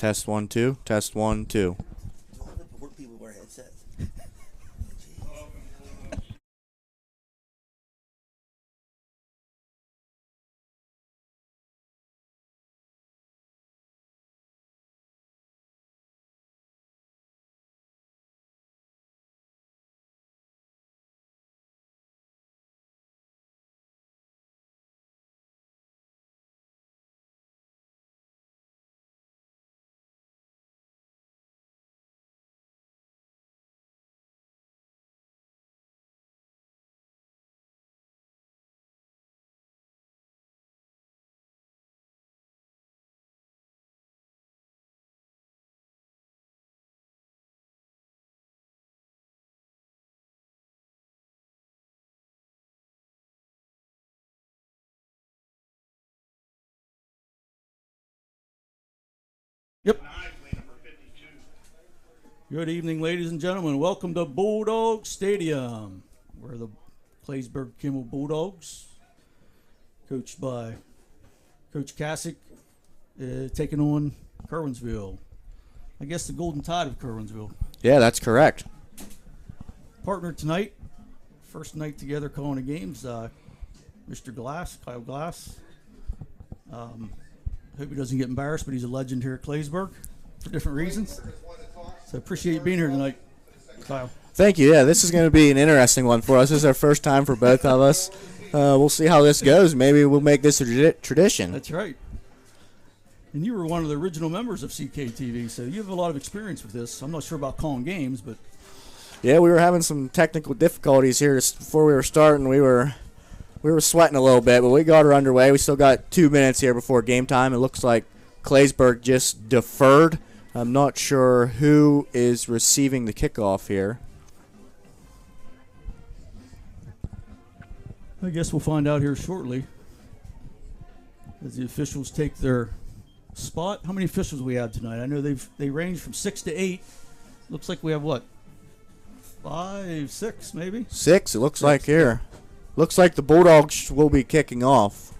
Test 1, 2. Test 1, 2. All the board people wear headsets. Yep. Good evening, ladies and gentlemen. Welcome to Bulldog Stadium. We're the Claysburg-Kimmel Bulldogs, coached by Coach Kasich, taking on Curwensville. I guess the Golden Tide of Curwensville. Yeah, that's correct. Partner tonight, first night together calling the games, Mr. Glass, Kyle Glass. Hope he doesn't get embarrassed, but he's a legend here at Claysburg for different reasons. So appreciate you being here tonight, Kyle. Thank you. Yeah, this is going to be an interesting one for us. This is our first time for both of us. We'll see how this goes. Maybe we'll make this a tradition. That's right. And you were one of the original members of CKTV, so you have a lot of experience with this. I'm not sure about calling games, but yeah, we were having some technical difficulties here before we were starting. We were sweating a little bit, but we got her underway. We still got 2 minutes here before game time. It looks like Claysburg just deferred. I'm not sure who is receiving the kickoff here. I guess we'll find out here shortly as the officials take their spot. How many officials we have tonight? I know they range from 6 to 8. Looks like we have what? 5, 6 maybe? 6, it looks like here. Looks like the Bulldogs will be kicking off.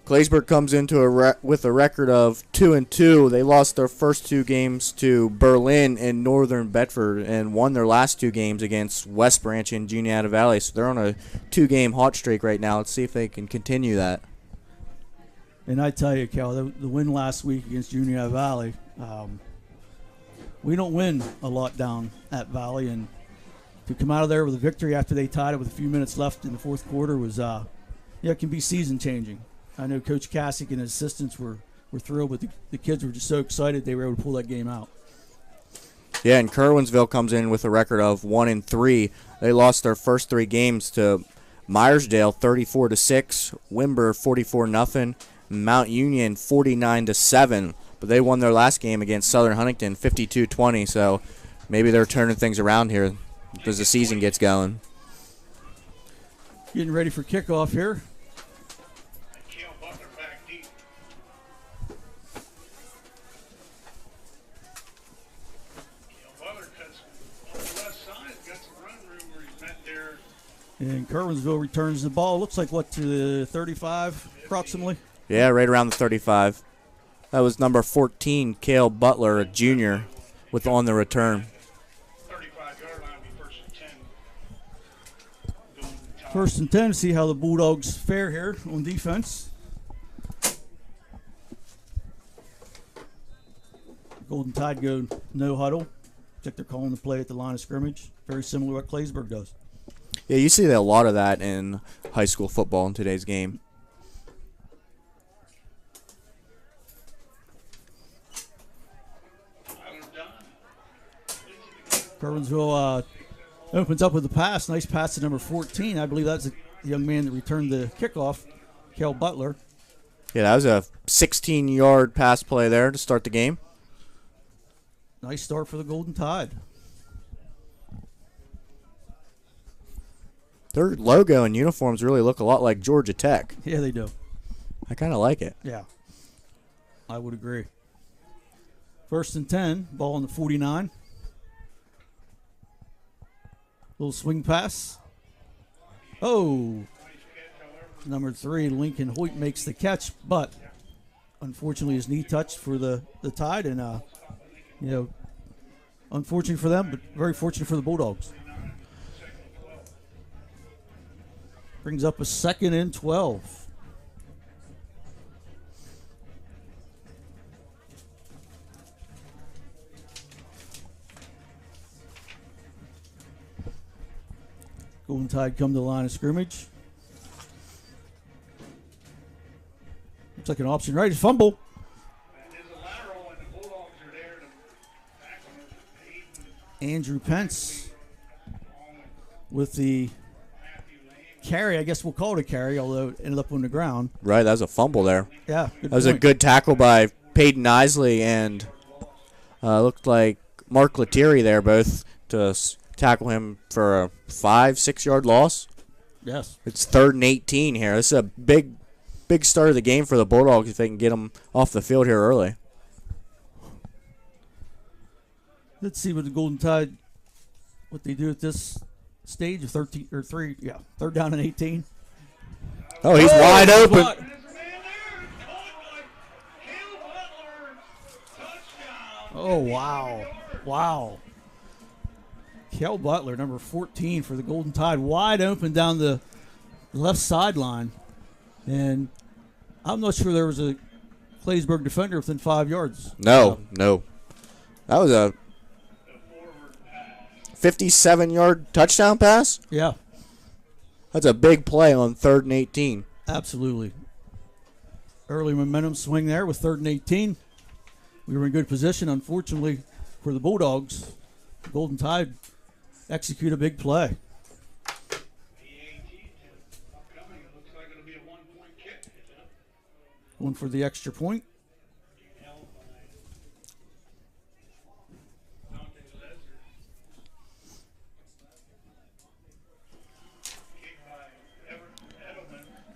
Claysburg comes into with a record of 2-2. They lost their first 2 games to Berlin and Northern Bedford and won their last 2 games against West Branch and Juniata Valley. So they're on a 2-game hot streak right now. Let's see if they can continue that. And I tell you, Cal, the win last week against Juniata Valley, we don't win a lot down at Valley, and to come out of there with a victory after they tied it with a few minutes left in the fourth quarter was, it can be season-changing. I know Coach Kasich and his assistants were thrilled, but the kids were just so excited they were able to pull that game out. Yeah, and Curwensville comes in with a record of 1-3. They lost their first 3 games to Meyersdale 34-6, Wimber 44-0, Mount Union 49-7. But they won their last game against Southern Huntington 52-20. So maybe they're turning things around here as the season gets going. Getting ready for kickoff here. And Curwensville returns the ball. Looks like, what, to the 35 approximately? Yeah, right around the 35. That was number 14, Cale Butler, a junior, on the return. 35-yard line will be first and 10. First and 10, see how the Bulldogs fare here on defense. Golden Tide go no huddle. Looks like they're calling the play at the line of scrimmage. Very similar to what Claysburg does. Yeah, you see a lot of that in high school football in today's game. Curwensville opens up with a pass. Nice pass to number 14. I believe that's the young man that returned the kickoff, Cale Butler. Yeah, that was a 16-yard pass play there to start the game. Nice start for the Golden Tide. Their logo and uniforms really look a lot like Georgia Tech. Yeah, they do. I kind of like it. Yeah, I would agree. First and 10, ball on the 49. Little swing pass. Oh, number 3, Lincoln Hoyt makes the catch, but unfortunately his knee touched for the Tide, and unfortunate for them, but very fortunate for the Bulldogs. Brings up a 2nd and 12. Golden Tide come to the line of scrimmage. Looks like an option right. It's fumble. Andrew Pence with the carry. I guess we'll call it a carry, although it ended up on the ground. Right, that was a fumble there. Yeah, that was a good tackle by Peyton Isley and looked like Mark Lettieri there, both to tackle him for a 5-6 yard loss. Yes. It's 3rd and 18 here. This is a big start of the game for the Bulldogs if they can get them off the field here early. Let's see what the Golden Tide, what they do at this stage of 3rd down and 18. Oh, he's wide open. Oh, wow. Kel Butler, number 14 for the Golden Tide, wide open down the left sideline. And I'm not sure there was a Claysburg defender within 5 yards. No. That was a 57-yard touchdown pass? Yeah. That's a big play on 3rd and 18. Absolutely. Early momentum swing there with 3rd and 18. We were in good position. Unfortunately for the Bulldogs, the Golden Tide execute a big play. Going for the extra point.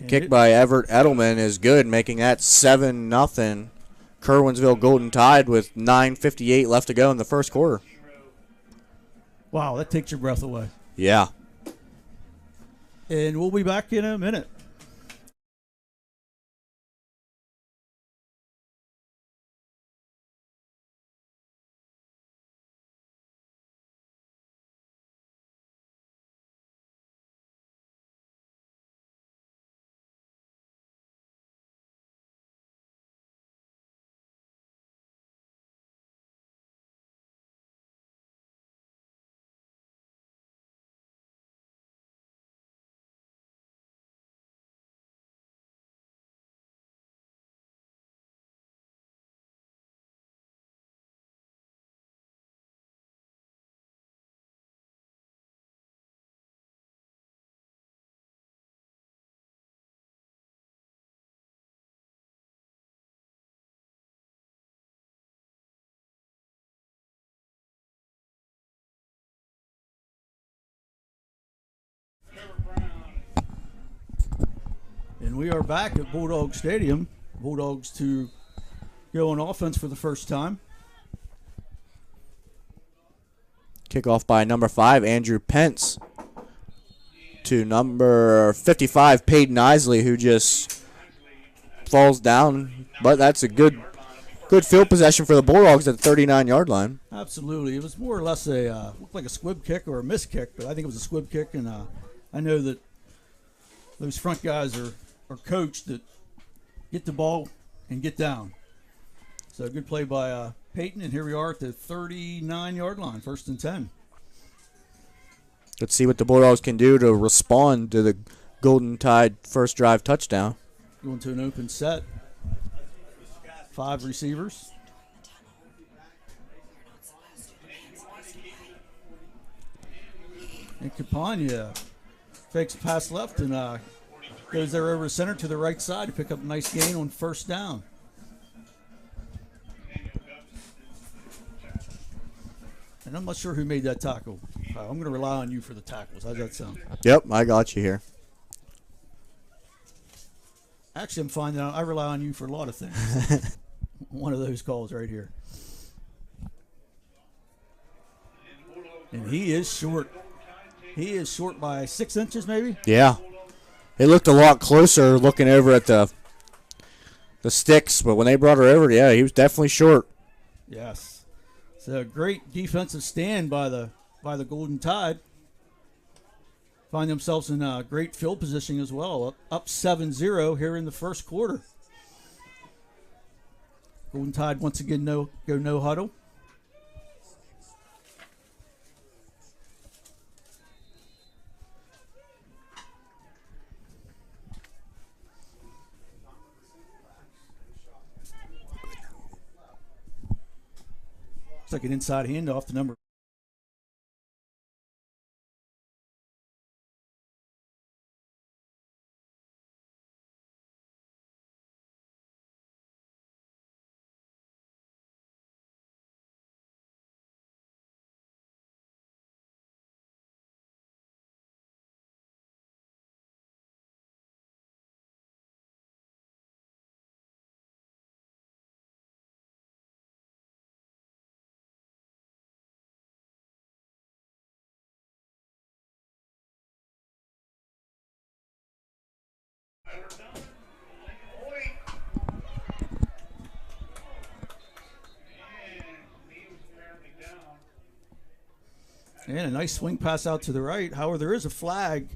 Kick by Everett Edelman is good, making that 7-0. Curwensville Golden Tide with 9:58 left to go in the first quarter. Wow, that takes your breath away. Yeah. And we'll be back in a minute. And we are back at Bulldog Stadium. Bulldogs to go on offense for the first time. Kickoff by number 5, Andrew Pence, to number 55, Peyton Isley, who just falls down. But that's a good field possession for the Bulldogs at the 39-yard line. Absolutely. It was more or less looked like a squib kick or a miss kick, but I think it was a squib kick. And I know that those front guys are coached to get the ball and get down. So good play by Peyton, and here we are at the 39-yard line, 1st and 10. Let's see what the Bulldogs can do to respond to the Golden Tide first drive touchdown. Going to an open set. 5 receivers. And Capia fakes a pass left and goes there over the center to the right side to pick up a nice gain on 1st down. And I'm not sure who made that tackle. I'm going to rely on you for the tackles. How's that sound? Yep, I got you here. Actually, I'm finding out I rely on you for a lot of things. One of those calls right here. And he is short. He is short by 6 inches maybe? Yeah. It looked a lot closer looking over at the the sticks, but when they brought her over, yeah, he was definitely short. Yes. So a great defensive stand by the Golden Tide. Find themselves in a great field position as well. Up 7-0 here in the first quarter. Golden Tide once again no huddle. Looks like an inside handoff to number. And a nice swing pass out to the right. However, there is a flag.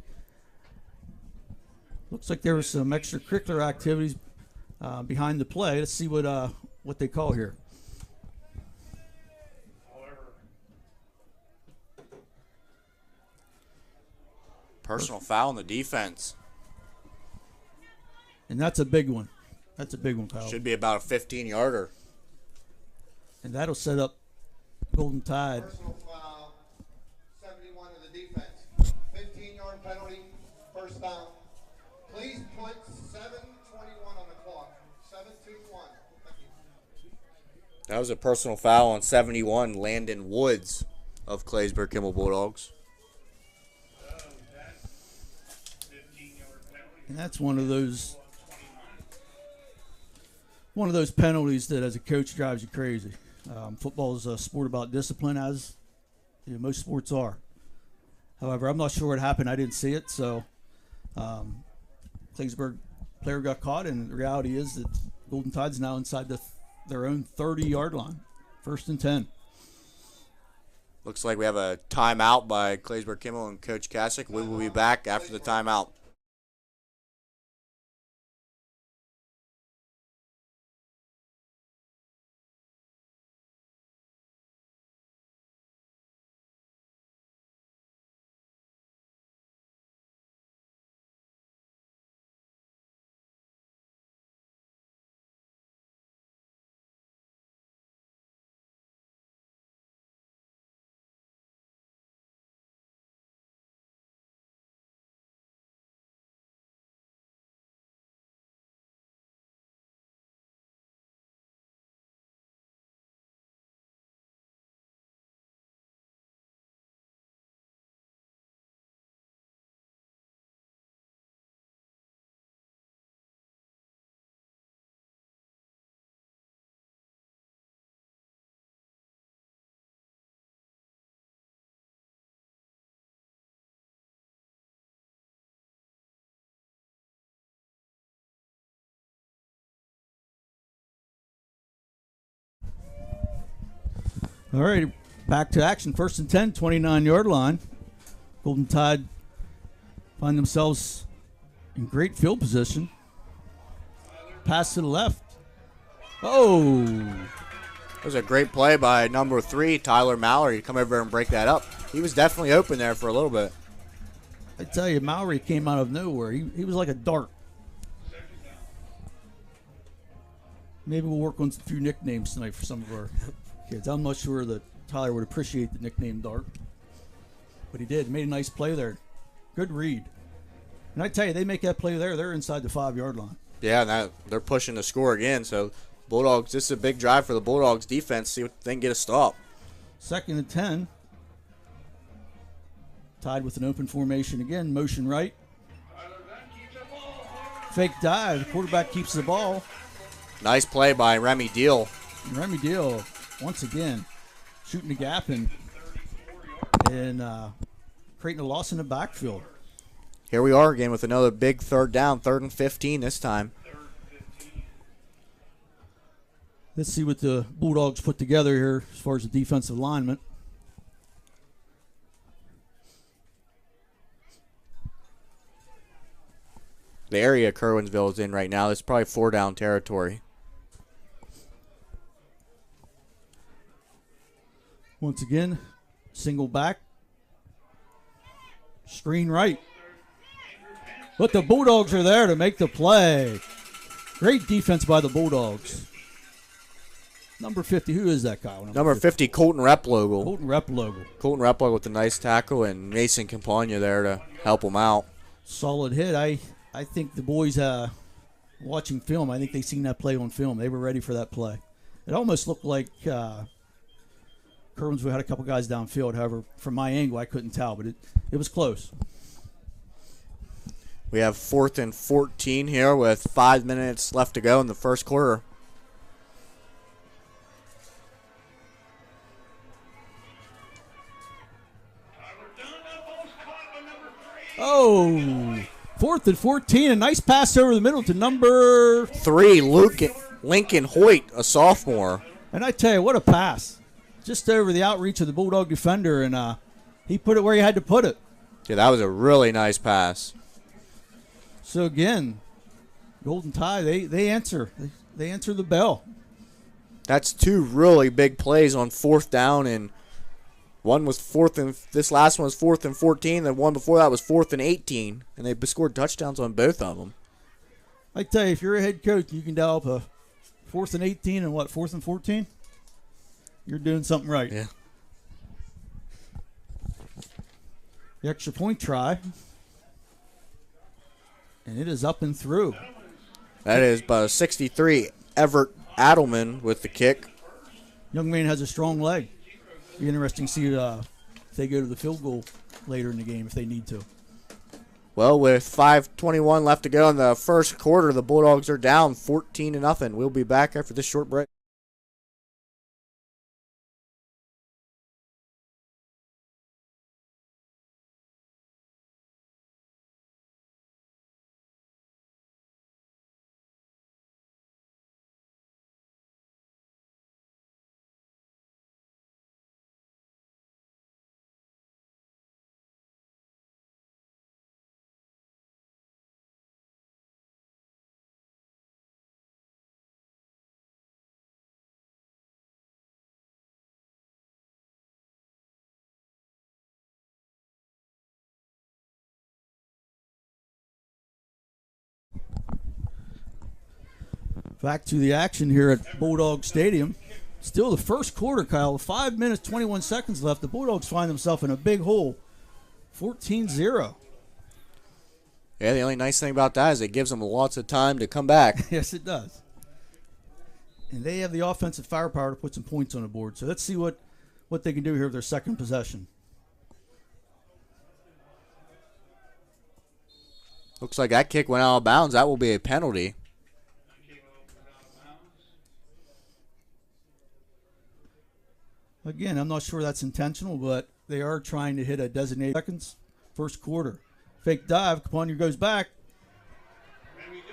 Looks like there was some extracurricular activities behind the play. Let's see what they call here. Personal foul on the defense. And that's a big one. That's a big one, Kyle. Should be about a 15-yarder. And that'll set up Golden Tide. Personal foul, 71 of the defense. 15-yard penalty, first down. Please put 7:21 on the clock. 7:21. Thank you. That was a personal foul on 71, Landon Woods of Claysburg-Kimmel Bulldogs. And that's one of those penalties that as a coach drives you crazy. Football is a sport about discipline, as most sports are. However, I'm not sure what happened. I didn't see it, so Claysburg player got caught, and the reality is that Golden Tide's now inside their own 30-yard line. 1st and 10. Looks like we have a timeout by Claysburg-Kimmel and Coach Kasich. We will be back after the timeout. All right, back to action. 1st and 10, 29-yard line. Golden Tide find themselves in great field position. Pass to the left. Oh! That was a great play by number 3, Tyler Mallory, to come over and break that up. He was definitely open there for a little bit. I tell you, Mallory came out of nowhere. He was like a dart. Maybe we'll work on a few nicknames tonight for some of our kids. I'm not sure that Tyler would appreciate the nickname Dart, but he did. He made a nice play there. Good read. And I tell you, they make that play there, they're inside the 5-yard line. Yeah, now they're pushing to score again. So Bulldogs, this is a big drive for the Bulldogs defense. See if they can get a stop. 2nd and 10. Tied with an open formation again. Motion right. Fake dive. The quarterback keeps the ball. Nice play by Remy Deal. And Remy Deal, once again, shooting the gap and creating a loss in the backfield. Here we are again with another big 3rd down, 3rd and 15 this time. Let's see what the Bulldogs put together here as far as the defensive alignment. The area Curwensville is in right now, it's probably 4-down territory. Once again, single back. Screen right. But the Bulldogs are there to make the play. Great defense by the Bulldogs. Number 50, who is that, Kyle? Number 50, Colton Replogle. Colton Replogle. Colton Replogle with a nice tackle, and Mason Campagna there to help him out. Solid hit. I think the boys watching film, I think they seen that play on film. They were ready for that play. It almost looked like Curwensville had a couple guys downfield. However, from my angle, I couldn't tell, but it was close. We have 4th and 14 here with 5 minutes left to go in the first quarter. Oh, 4th and 14. A nice pass over the middle to number 3, Lincoln Hoyt, a sophomore. And I tell you, what a pass. Just over the outreach of the Bulldog defender, and he put it where he had to put it. Yeah, that was a really nice pass. So, again, Golden Tide, they answer. They answer the bell. That's 2 really big plays on 4th down, and one was 4th and this last one was 4th and 14. The one before that was 4th and 18, and they scored touchdowns on both of them. I tell you, if you're a head coach, you can develop a 4th and 18 and 4th and 14. You're doing something right. Yeah. The extra point try, and it is up and through. That is by 63, Everett Adelman with the kick. Young man has a strong leg. Be interesting to see if they go to the field goal later in the game if they need to. Well, with 5:21 left to go in the first quarter, the Bulldogs are down 14-0. We'll be back after this short break. Back to the action here at Bulldog Stadium. Still the first quarter, Kyle. 5 minutes, 21 seconds left. The Bulldogs find themselves in a big hole. 14-0. Yeah, the only nice thing about that is it gives them lots of time to come back. Yes, it does. And they have the offensive firepower to put some points on the board. So let's see what they can do here with their second possession. Looks like that kick went out of bounds. That will be a penalty. Again, I'm not sure that's intentional, but they are trying to hit a designated seconds. First quarter. Fake dive. Capania goes back.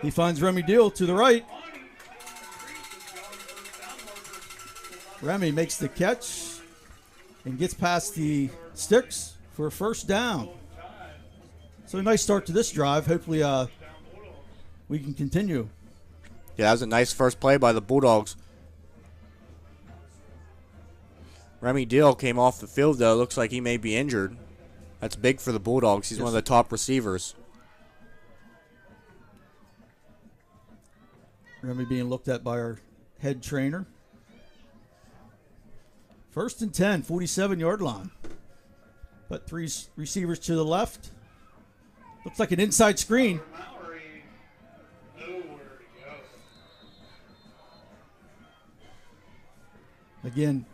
He finds Remy Deal to the right. Remy makes the catch and gets past the sticks for a first down. So a nice start to this drive. Hopefully we can continue. Yeah, that was a nice first play by the Bulldogs. Remy Deal came off the field, though. Looks like he may be injured. That's big for the Bulldogs. He's one of the top receivers. Remy being looked at by our head trainer. First and 10, 47-yard line. But 3 receivers to the left. Looks like an inside screen. Again,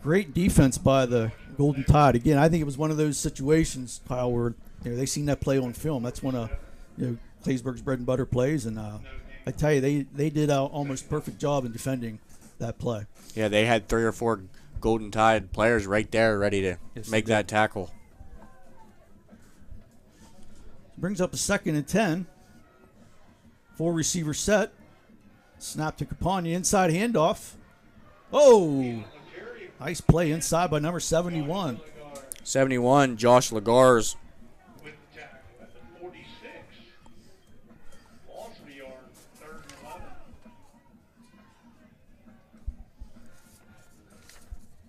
great defense by the Golden Tide. Again, I think it was one of those situations, Kyle, where they seen that play on film. That's one of Claysburg's bread and butter plays, and I tell you, they did an almost perfect job in defending that play. Yeah, they had 3 or 4 Golden Tide players right there ready to make that tackle. Brings up a 2nd and 10. 4 receiver set. Snap to Capia, inside handoff. Oh, nice play inside by number 71. 71, Josh Lagars. with the tackle at the 46. Loss of a yard, 3rd and 11.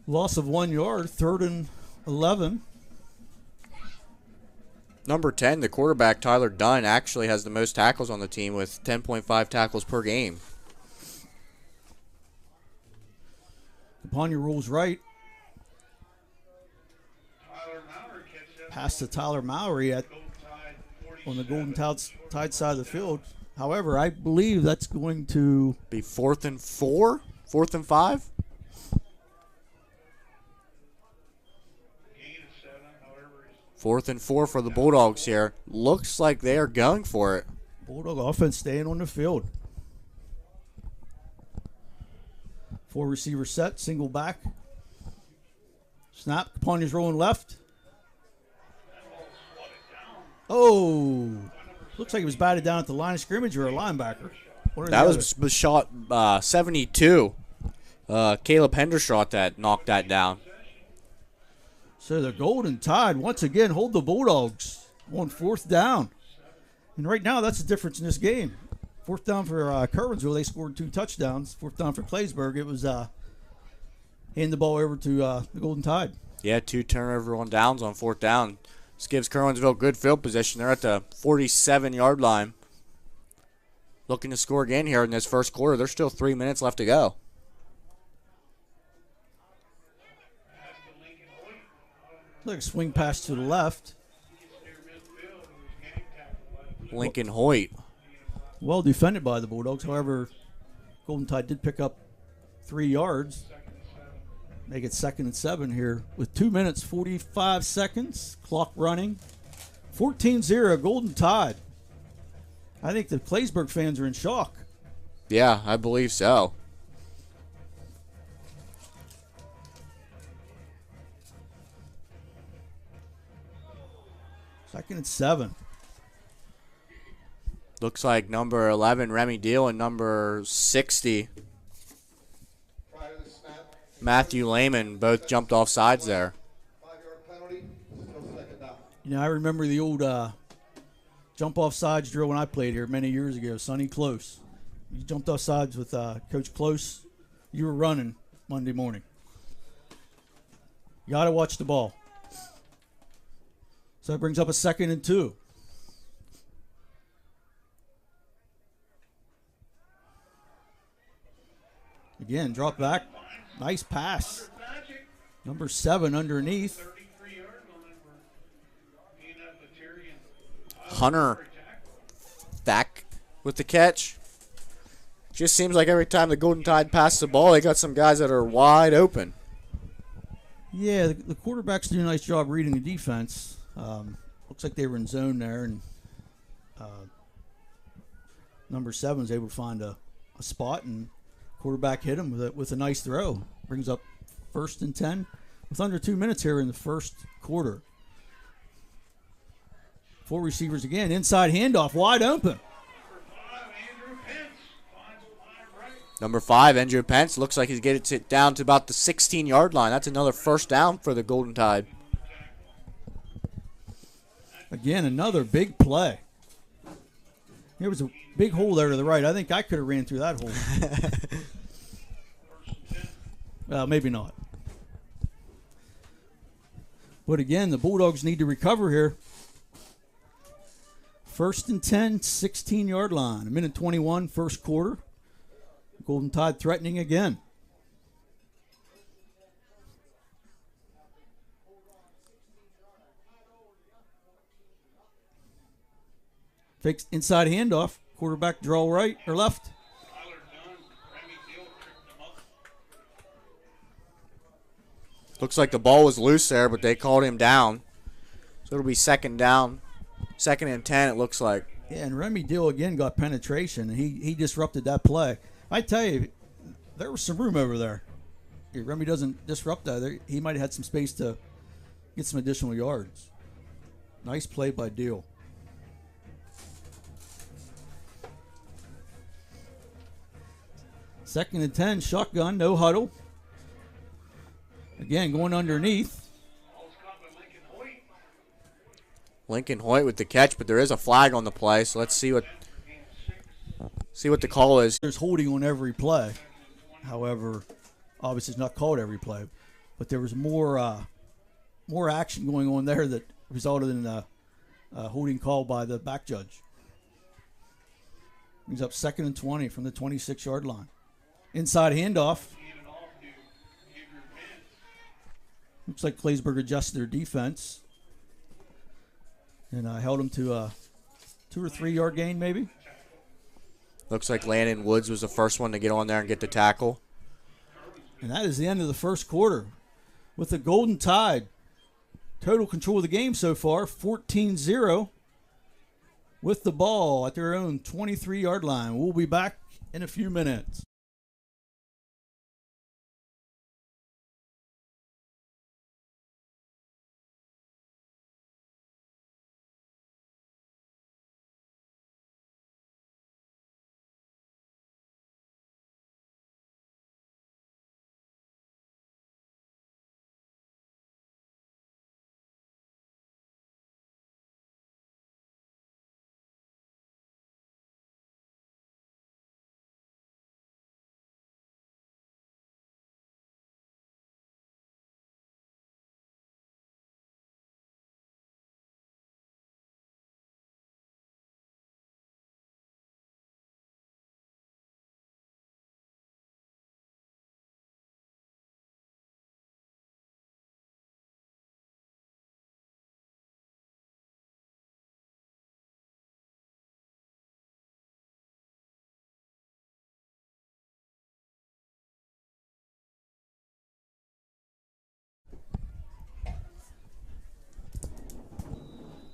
Loss of 1 yard, 3rd and 11. Number 10, the quarterback, Tyler Dunn, actually has the most tackles on the team with 10.5 tackles per game. Capia rolls right. Tyler Maurer catches that Pass to Tyler Mowry Golden Tide, on the 47. Golden Tide side of the field. However, I believe that's going to Be 4th and 4? 4th and 5? Gain of 7, however, he's 4th and 4 for the Bulldogs here. Looks like they are going for it. Bulldog offense staying on the field. 4 receiver set, single back. Snap, Capia's rolling left. Oh, looks like it was batted down at the line of scrimmage or a linebacker. One or the That other. was shot 72. Caleb Hendershot that knocked that down. So the Golden Tide once again hold the Bulldogs on 4th down. And right now that's the difference in this game. 4th down for Curwensville, they scored 2 touchdowns. 4th down for Claysburg, it was hand the ball over to the Golden Tide. Yeah, 2 turnover on downs on 4th down. This gives Curwensville good field position. They're at the 47-yard line. Looking to score again here in this first quarter. There's still 3 minutes left to go. Look, swing pass to the left. near midfield and was gang tackled by Lincoln Hoyt. Well defended by the Bulldogs. However, Golden Tide did pick up 3 yards. Make it 2nd and 7 here with 2 minutes, 45 seconds. Clock running. 14-0 Golden Tide. I think the Claysburg fans are in shock. Yeah, I believe so. Second and 7. Looks like number 11, Remy Deal, and number 60, Prior to the snap, Matthew Lehman, both jumped off sides there. 5-yard penalty, still 2nd down. You know, I remember the old jump off sides drill when I played here many years ago. Sonny Close. You jumped off sides with Coach Close. You were running Monday morning. You got to watch the ball. So that brings up a 2nd and 2. Again, drop back. Nice pass. Number 7 underneath. 33-yard line for being up the Terry and Hunter back with the catch. Just seems like every time the Golden Tide passes the ball, they got some guys that are wide open. Yeah, the quarterbacks do a nice job reading the defense. Looks like they were in zone there, and number 7 is able to find a spot, and quarterback hit him with a nice throw. Brings up 1st and 10 with under 2 minutes here in the first quarter. 4 receivers again, inside handoff, wide open. Andrew Pence finds 5 right. Number 5, Andrew Pence, looks like he's getting it down to about the 16-yard line. That's another 1st down for the Golden Tide. Again, another big play. There was a big hole there to the right. I think I could have ran through that hole. Well, maybe not. But again, the Bulldogs need to recover here. 1st and 10, 16-yard line. 1:21, first quarter. Golden Tide threatening again. Fakes inside handoff. Quarterback draw right or left. Tyler Dunn, Remy Deal tripped him up. Looks like the ball was loose there, but they called him down. So it'll be 2nd down. 2nd and 10, it looks like. Yeah, and Remy Deal again got penetration, and he disrupted that play. I tell you, there was some room over there. If Remy doesn't disrupt that, he might have had some space to get some additional yards. Nice play by Deal. 2nd and 10, shotgun, no huddle. Again, going underneath. Lincoln Hoyt with the catch, but there is a flag on the play, so let's see what the call is. There's holding on every play. However, obviously it's not called every play, but there was more action going on there that resulted in a holding call by the back judge. He's up 2nd and 20 from the 26-yard line. Inside handoff. Looks like Claysburg adjusted their defense and held them to a 2 or 3 yard gain maybe. Looks like Landon Woods was the first one to get on there and get the tackle. And that is the end of the first quarter. With the Golden Tide, total control of the game so far, 14-0. With the ball at their own 23-yard line. We'll be back in a few minutes.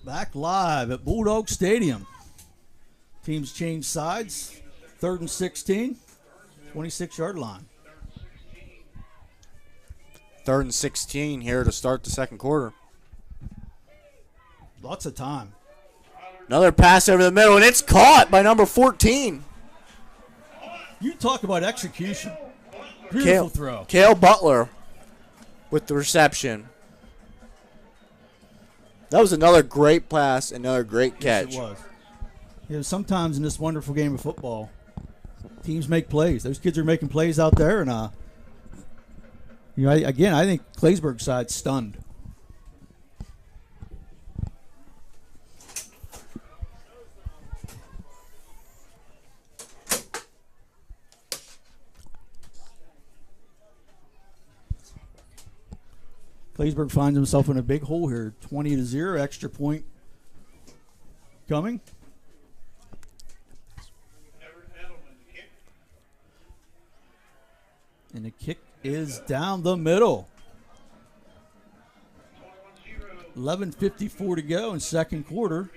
Back live at Bulldog Stadium. Teams change sides. 3rd and 16, 26-yard line. 3rd and 16 here to start the second quarter. Lots of time. Another pass over the middle, and it's caught by number 14. You talk about execution. Beautiful throw. Cale Butler with the reception. That was another great pass, another great catch. Yes, it was. You know, sometimes in this wonderful game of football, teams make plays. Those kids are making plays out there, and I think Claysburg side's stunned. Claysburg finds himself in a big hole here. 20-0, extra point coming. And the kick is down the middle. 11:54 to go in second quarter.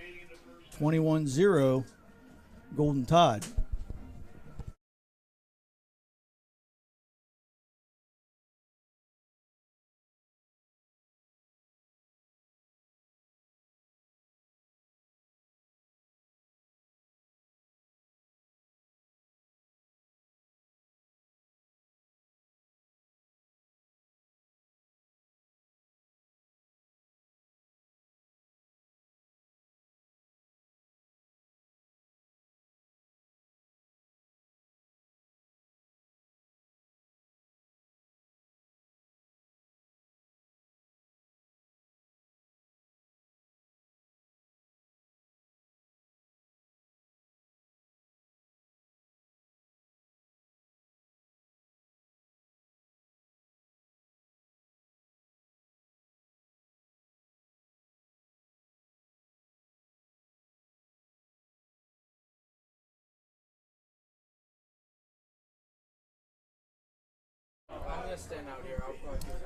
21-0, Golden Tide.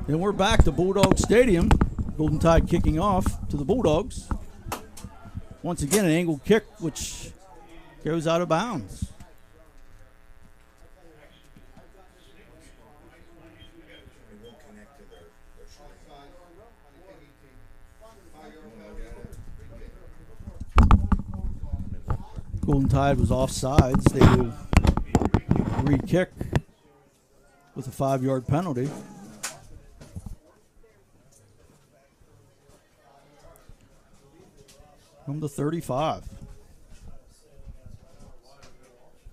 Then we're back to Bulldog Stadium. Golden Tide kicking off to the Bulldogs. Once again, an angled kick, which goes out of bounds. Golden Tide was offsides. They will re-kick with a 5-yard penalty. From the 35.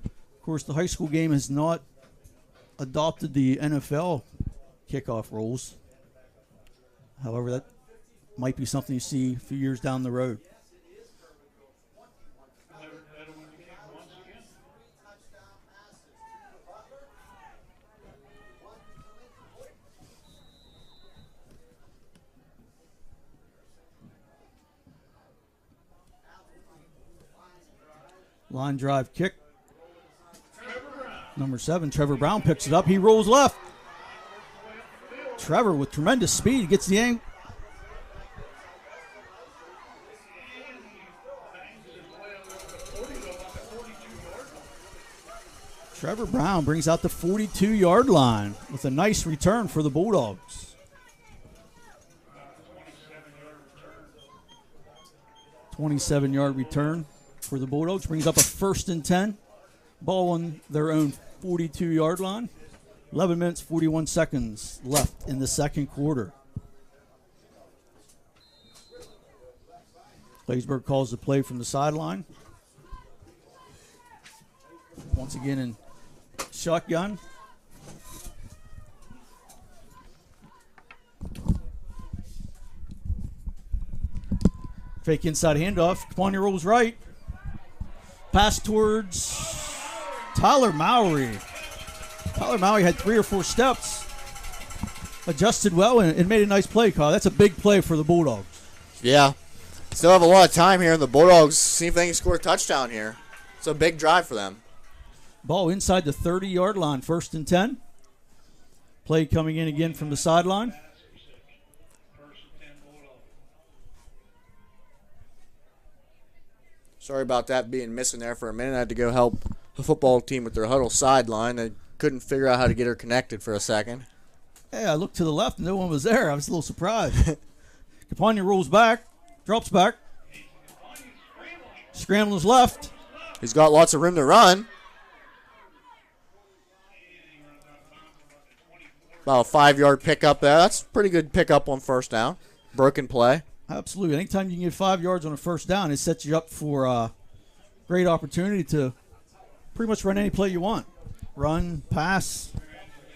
Of course, the high school game has not adopted the NFL kickoff rules. However, that might be something you see a few years down the road. Line drive kick. Number 7, Trevor Brown picks it up. He rolls left. Trevor with tremendous speed gets the angle. Trevor Brown brings out the 42-yard line with a nice return for the Bulldogs. 27-yard return for the Bulldogs brings up a 1st and 10. Ball on their own 42-yard line. 11 minutes, 41 seconds left in the second quarter. Claysburg calls the play from the sideline. Once again in shotgun. Fake inside handoff. Capia rolls right. Pass towards Tyler Mowry. Tyler Mowry had 3 or 4 steps. Adjusted well and made a nice play, Kyle. That's a big play for the Bulldogs. Yeah. Still have a lot of time here, and the Bulldogs see if they can score a touchdown here. It's a big drive for them. Ball inside the 30-yard line, 1st and 10. Play coming in again from the sideline. Sorry about that being missing there for a minute. I had to go help the football team with their huddle sideline. I couldn't figure out how to get her connected for a second. Hey, I looked to the left and no one was there. I was a little surprised. Capia rolls back, drops back. Scrambles left. He's got lots of room to run. About a 5-yard pickup there. That's a pretty good pickup on 1st down. Broken play. Absolutely. Anytime you can get 5 yards on a 1st down, it sets you up for a great opportunity to pretty much run any play you want. Run, pass,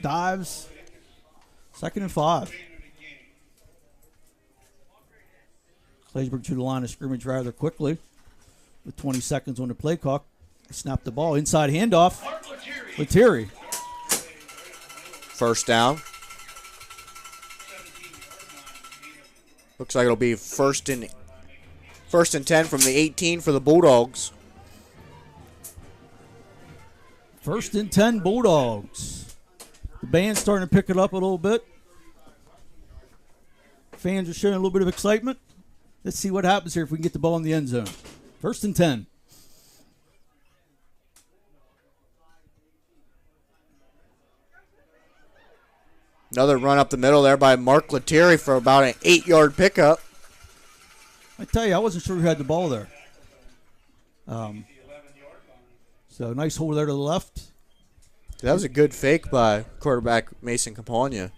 dives. 2nd and 5. Claysburg to the line of scrimmage rather quickly with 20 seconds on the play clock. Snap the ball. Inside handoff. Lettieri. 1st down. Looks like it'll be first and 10 from the 18 for the Bulldogs. 1st and 10 Bulldogs. The band's starting to pick it up a little bit. Fans are showing a little bit of excitement. Let's see what happens here if we can get the ball in the end zone. 1st and 10. Another run up the middle there by Mark Lettieri for about an 8-yard pickup. I tell you, I wasn't sure who had the ball there. So nice hold there to the left. That was a good fake by quarterback Mason Capia.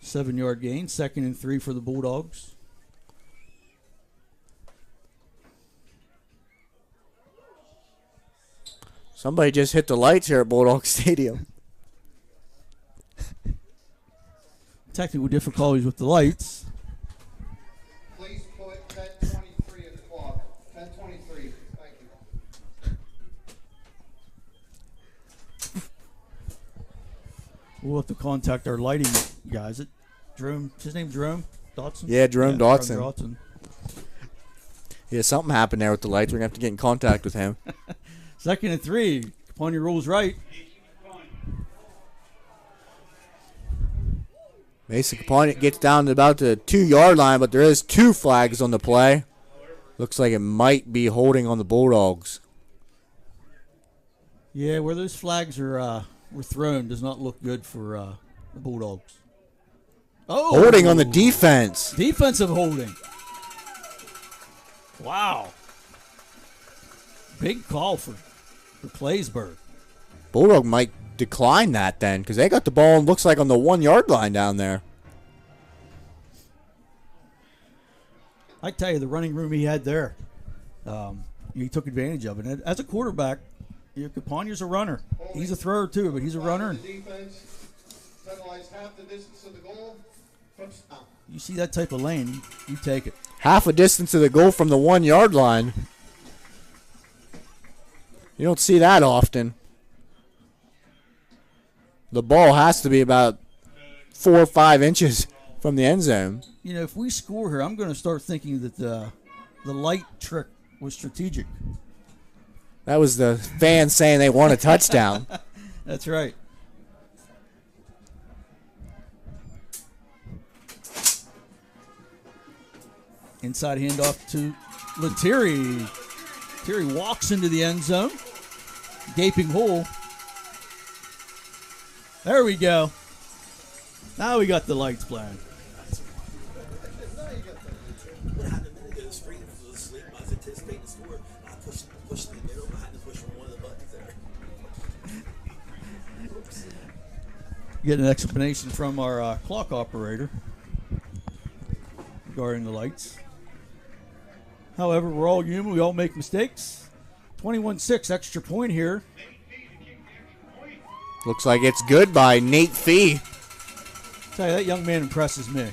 7-yard gain. 2nd and 3 for the Bulldogs. Somebody just hit the lights here at Bulldog Stadium. Technical difficulties with the lights. Please put 10:23 at the clock. 10:23. Thank you. We'll have to contact our lighting guys. Jerome, his name's Jerome Dotson? Yeah, Jerome Dotson. Jerome Dotson. Yeah, something happened there with the lights. We're going to have to get in contact with him. 2nd and 3. Capia rolls right. Mason Capia gets down to about the 2-yard line, but there is 2 flags on the play. Looks like it might be holding on the Bulldogs. Yeah, where those flags are were thrown does not look good for the Bulldogs. Oh, Holding on the defense. Defensive holding. Wow. Big call for Claysburg. Bulldog might decline that then because they got the ball, looks like on the 1 yard line down there. I tell you, the running room he had there, he took advantage of it. And as a quarterback, Caponia's a runner. He's a thrower too, but he's a runner. You see that type of lane, you take it. Half a distance to the goal from the 1 yard line. You don't see that often. The ball has to be about 4 or 5 inches from the end zone. You know, if we score here, I'm going to start thinking that the light trick was strategic. That was the fans saying they want a touchdown. That's right. Inside handoff to Lettieri. Lettieri walks into the end zone. Gaping hole. There we go. Now we got the lights playing. What happened a minute ago? The screen was asleep. I was anticipating the score. I pushed the middle. I had to push from one of the buttons there. Get an explanation from our clock operator regarding the lights. However, we're all human. We all make mistakes. 21-6, extra point here. Looks like it's good by Nate Fee. Tell you, that young man impresses me.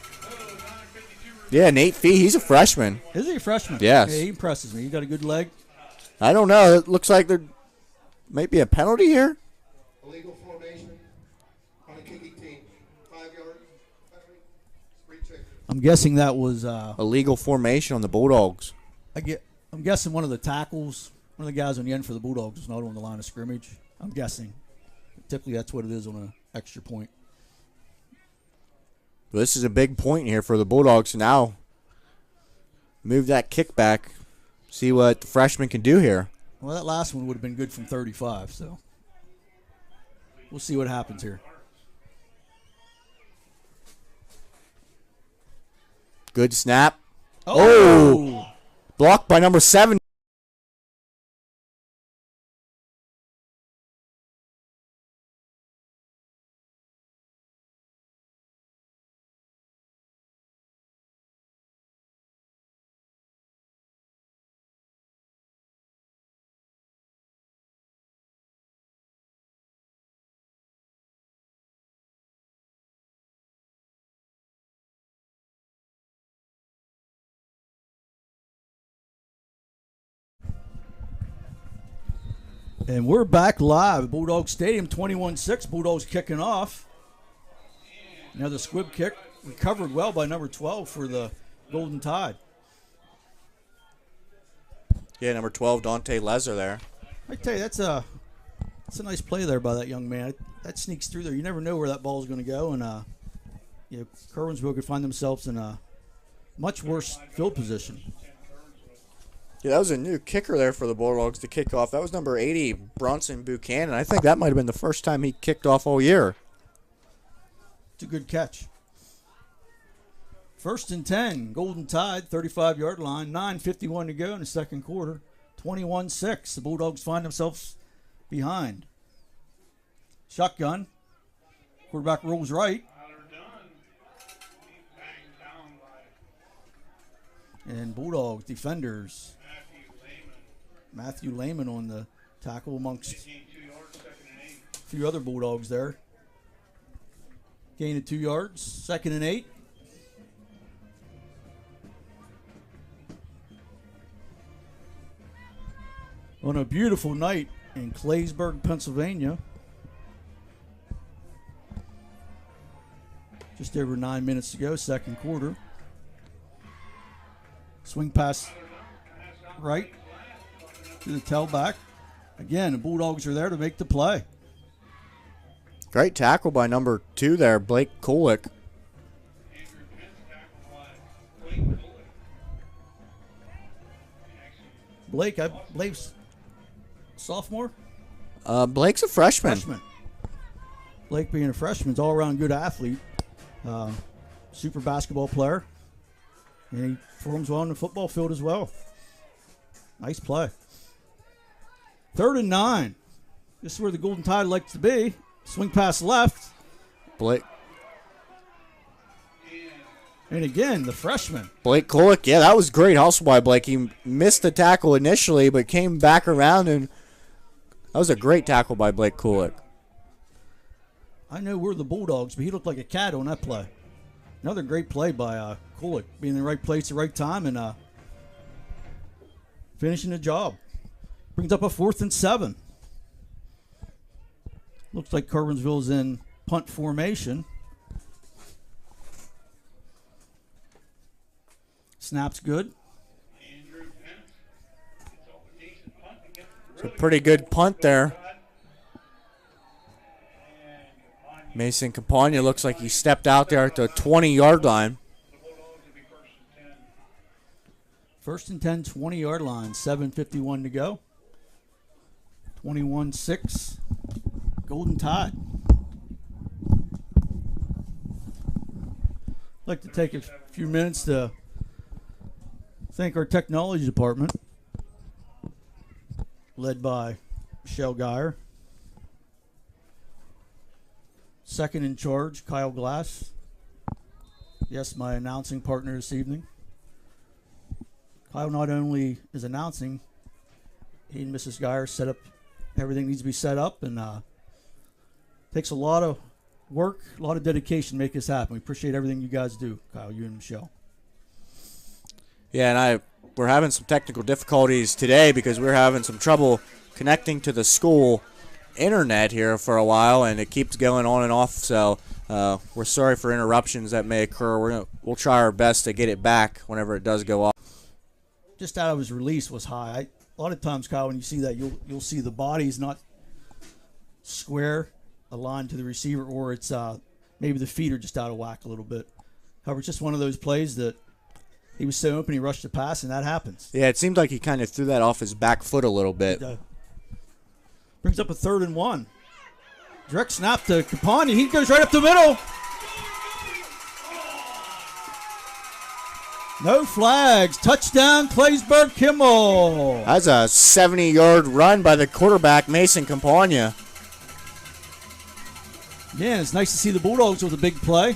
Yeah, Nate Fee, he's a freshman. Is he a freshman? Yes. Yeah, he impresses me. He got a good leg. I don't know. It looks like there might be a penalty here. Illegal formation on a kicking team. 5 yard penalty. Free kick. I'm guessing that was Illegal formation on the Bulldogs. I'm guessing one of the tackles, one of the guys on the end for the Bulldogs was not on the line of scrimmage. I'm guessing. Typically, that's what it is on an extra point. Well, this is a big point here for the Bulldogs to now move that kick back, see what the freshman can do here. Well, that last one would have been good from 35, so we'll see what happens here. Good snap. Oh! Blocked by number 7. And we're back live at Bulldog Stadium, 21-6. Bulldogs kicking off. Another squib kick. Recovered well by number 12 for the Golden Tide. Yeah, number 12, Dante Lezer there. I tell you, that's a nice play there by that young man. That sneaks through there. You never know where that ball is going to go. And Curwensville could find themselves in a much worse field position. Yeah, that was a new kicker there for the Bulldogs to kick off. That was number 80, Bronson Buchanan. I think that might have been the first time he kicked off all year. It's a good catch. 1st and 10, Golden Tide, 35-yard line, 9:51 to go in the second quarter. 21-6. The Bulldogs find themselves behind. Shotgun. Quarterback rolls right. And Bulldogs defenders. Matthew Lehman on the tackle amongst a few other Bulldogs there. Gain of 2 yards. 2nd and 8. On a beautiful night in Claysburg, Pennsylvania. Just over 9 minutes to go, second quarter. Swing pass right to the tailback. Again, the Bulldogs are there to make the play. Great tackle by number 2 there, Blake Kulik. Blake, I believe, sophomore? Blake's a freshman. Blake being a freshman is all-around good athlete. Super basketball player. And he performs well on the football field as well. Nice play. 3rd and 9. This is where the Golden Tide likes to be. Swing pass left. Blake And again, the freshman. Kulick, yeah, that was great hustle by Blake. He missed the tackle initially, but came back around, and that was a great tackle by Blake Kulick. I know we're the Bulldogs, but he looked like a cat on that play. Another great play by Kulick, being in the right place at the right time and finishing the job. Brings up a 4th and 7. Looks like Curwensville's in punt formation. Snap's good. It's a pretty good punt there. Mason Campagna looks like he stepped out there at the 20-yard line. 1st and 10, 20-yard line. 7:51 to go. 21-6. Golden Tide. I'd like to take a few minutes to thank our technology department, led by Michelle Geyer. Second in charge, Kyle Glass. Yes, my announcing partner this evening. Kyle not only is announcing, he and Mrs. Geyer set up everything needs to be set up, and takes a lot of work, a lot of dedication to make this happen. We appreciate everything you guys do, Kyle, you and Michelle. Yeah, and we're having some technical difficulties today because we're having some trouble connecting to the school internet here for a while, and it keeps going on and off. So we're sorry for interruptions that may occur. We'll try our best to get it back whenever it does go off. Just out of his release was high. A lot of times, Kyle, when you see that, you'll see the body's not square, aligned to the receiver, or it's maybe the feet are just out of whack a little bit. However, it's just one of those plays that he was so open, he rushed the pass, and that happens. Yeah, it seemed like he kind of threw that off his back foot a little bit. Brings up a 3rd and 1. Direct snap to Capani. He goes right up the middle. No flags. Touchdown, Claysburg-Kimmel. That's a 70-yard run by the quarterback, Mason Campagna. Yeah, it's nice to see the Bulldogs with a big play.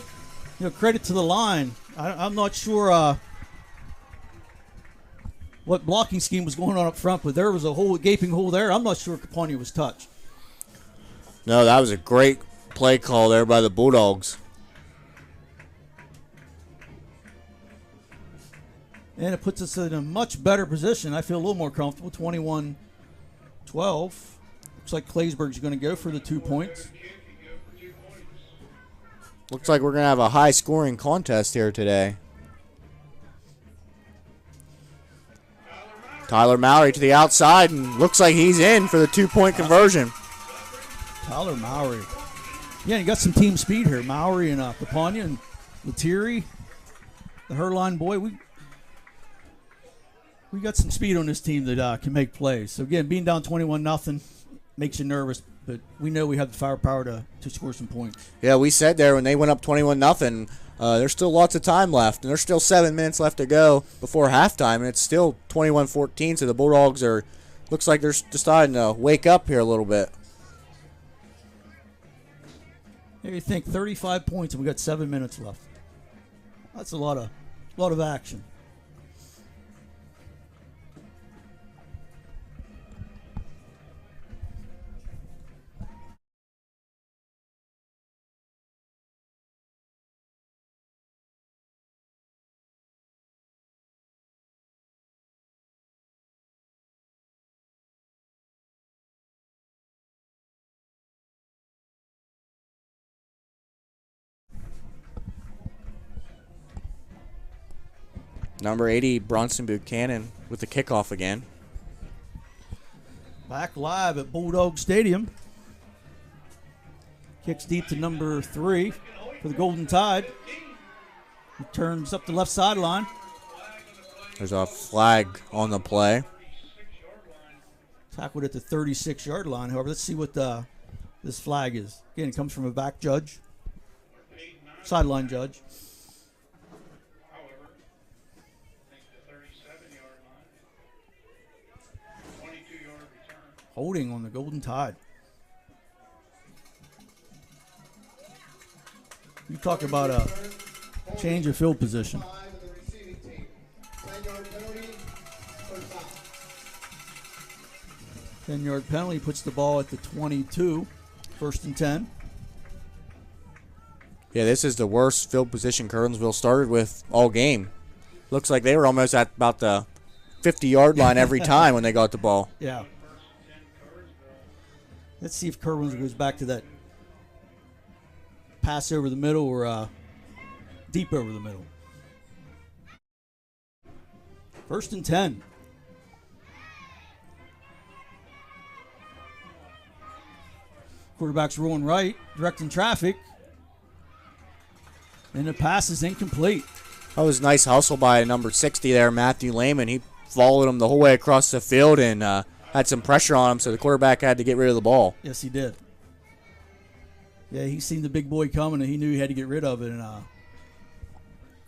Credit to the line. I'm not sure what blocking scheme was going on up front, but there was a gaping hole there. I'm not sure Campagna was touched. No, that was a great play call there by the Bulldogs. And it puts us in a much better position. I feel a little more comfortable. 21-12. Looks like Claysburg's going to go for the 2 points. Looks like we're going to have a high-scoring contest here today. Tyler Mowry to the outside, and looks like he's in for the 2-point conversion. Tyler Mowry. Yeah, you got some team speed here. Mowry and Capagna and Lettieri, the Herline boy. We got some speed on this team that can make plays. So, again, being down 21-0 makes you nervous, but we know we have the firepower to score some points. Yeah, we said there when they went up 21-0, there's still lots of time left, and there's still 7 minutes left to go before halftime, and it's still 21-14, so the Bulldogs looks like they're deciding to wake up here a little bit. Maybe think 35 points, and we got 7 minutes left. That's a lot of action. Number 80, Bronson Buchanan with the kickoff again. Back live at Bulldog Stadium. Kicks deep to number 3 for the Golden Tide. He turns up the left sideline. There's a flag on the play. Tackled at the 36-yard line. However, let's see what this flag is. Again, it comes from a back judge. Sideline judge. Holding on the Golden Tide. You talk about a change of field position. 5 of the receiving team. 10-yard penalty, first down. 10-yard penalty puts the ball at the 22, 1st and 10. Yeah, this is the worst field position Curwensville started with all game. Looks like they were almost at about the 50-yard line every time when they got the ball. Yeah. Let's see if Curwensville goes back to that pass over the middle or deep over the middle. 1st and 10. Quarterback's rolling right, directing traffic. And the pass is incomplete. That was a nice hustle by number 60 there, Matthew Lehman. He followed him the whole way across the field and had some pressure on him, so the quarterback had to get rid of the ball. Yes, he did. Yeah, he seen the big boy coming, and he knew he had to get rid of it, and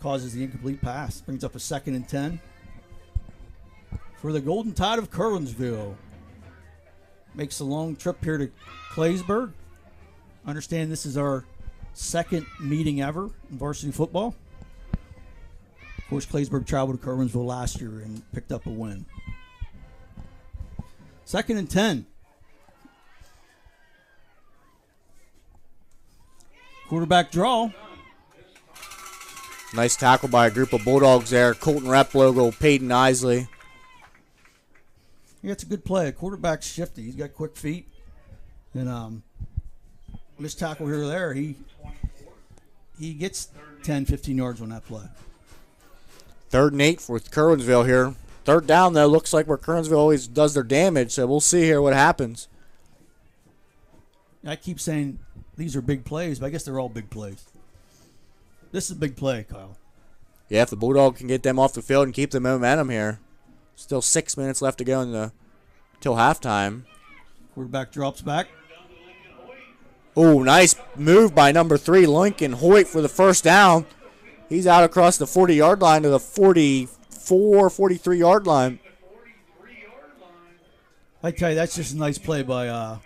causes the incomplete pass. Brings up a 2nd and 10 for the Golden Tide of Curwensville. Makes a long trip here to Claysburg. Understand this is our 2nd meeting ever in varsity football. Of course, Claysburg traveled to Curwensville last year and picked up a win. 2nd and 10. Quarterback draw. Nice tackle by a group of Bulldogs there. Colton Rep logo, Peyton Isley. Yeah, it's a good play. Quarterback's shifty. He's got quick feet. And missed tackle here or there. He gets 10, 15 yards on that play. 3rd and 8 for Curwensville here. 3rd down, though, looks like where Curwensville always does their damage, so we'll see here what happens. I keep saying these are big plays, but I guess they're all big plays. This is a big play, Kyle. Yeah, if the Bulldog can get them off the field and keep the momentum here. Still 6 minutes left to go till halftime. Quarterback drops back. Oh, nice move by number 3, Lincoln Hoyt, for the 1st down. He's out across the 40-yard line to the 44, 43-yard line. I tell you, that's just a nice play by the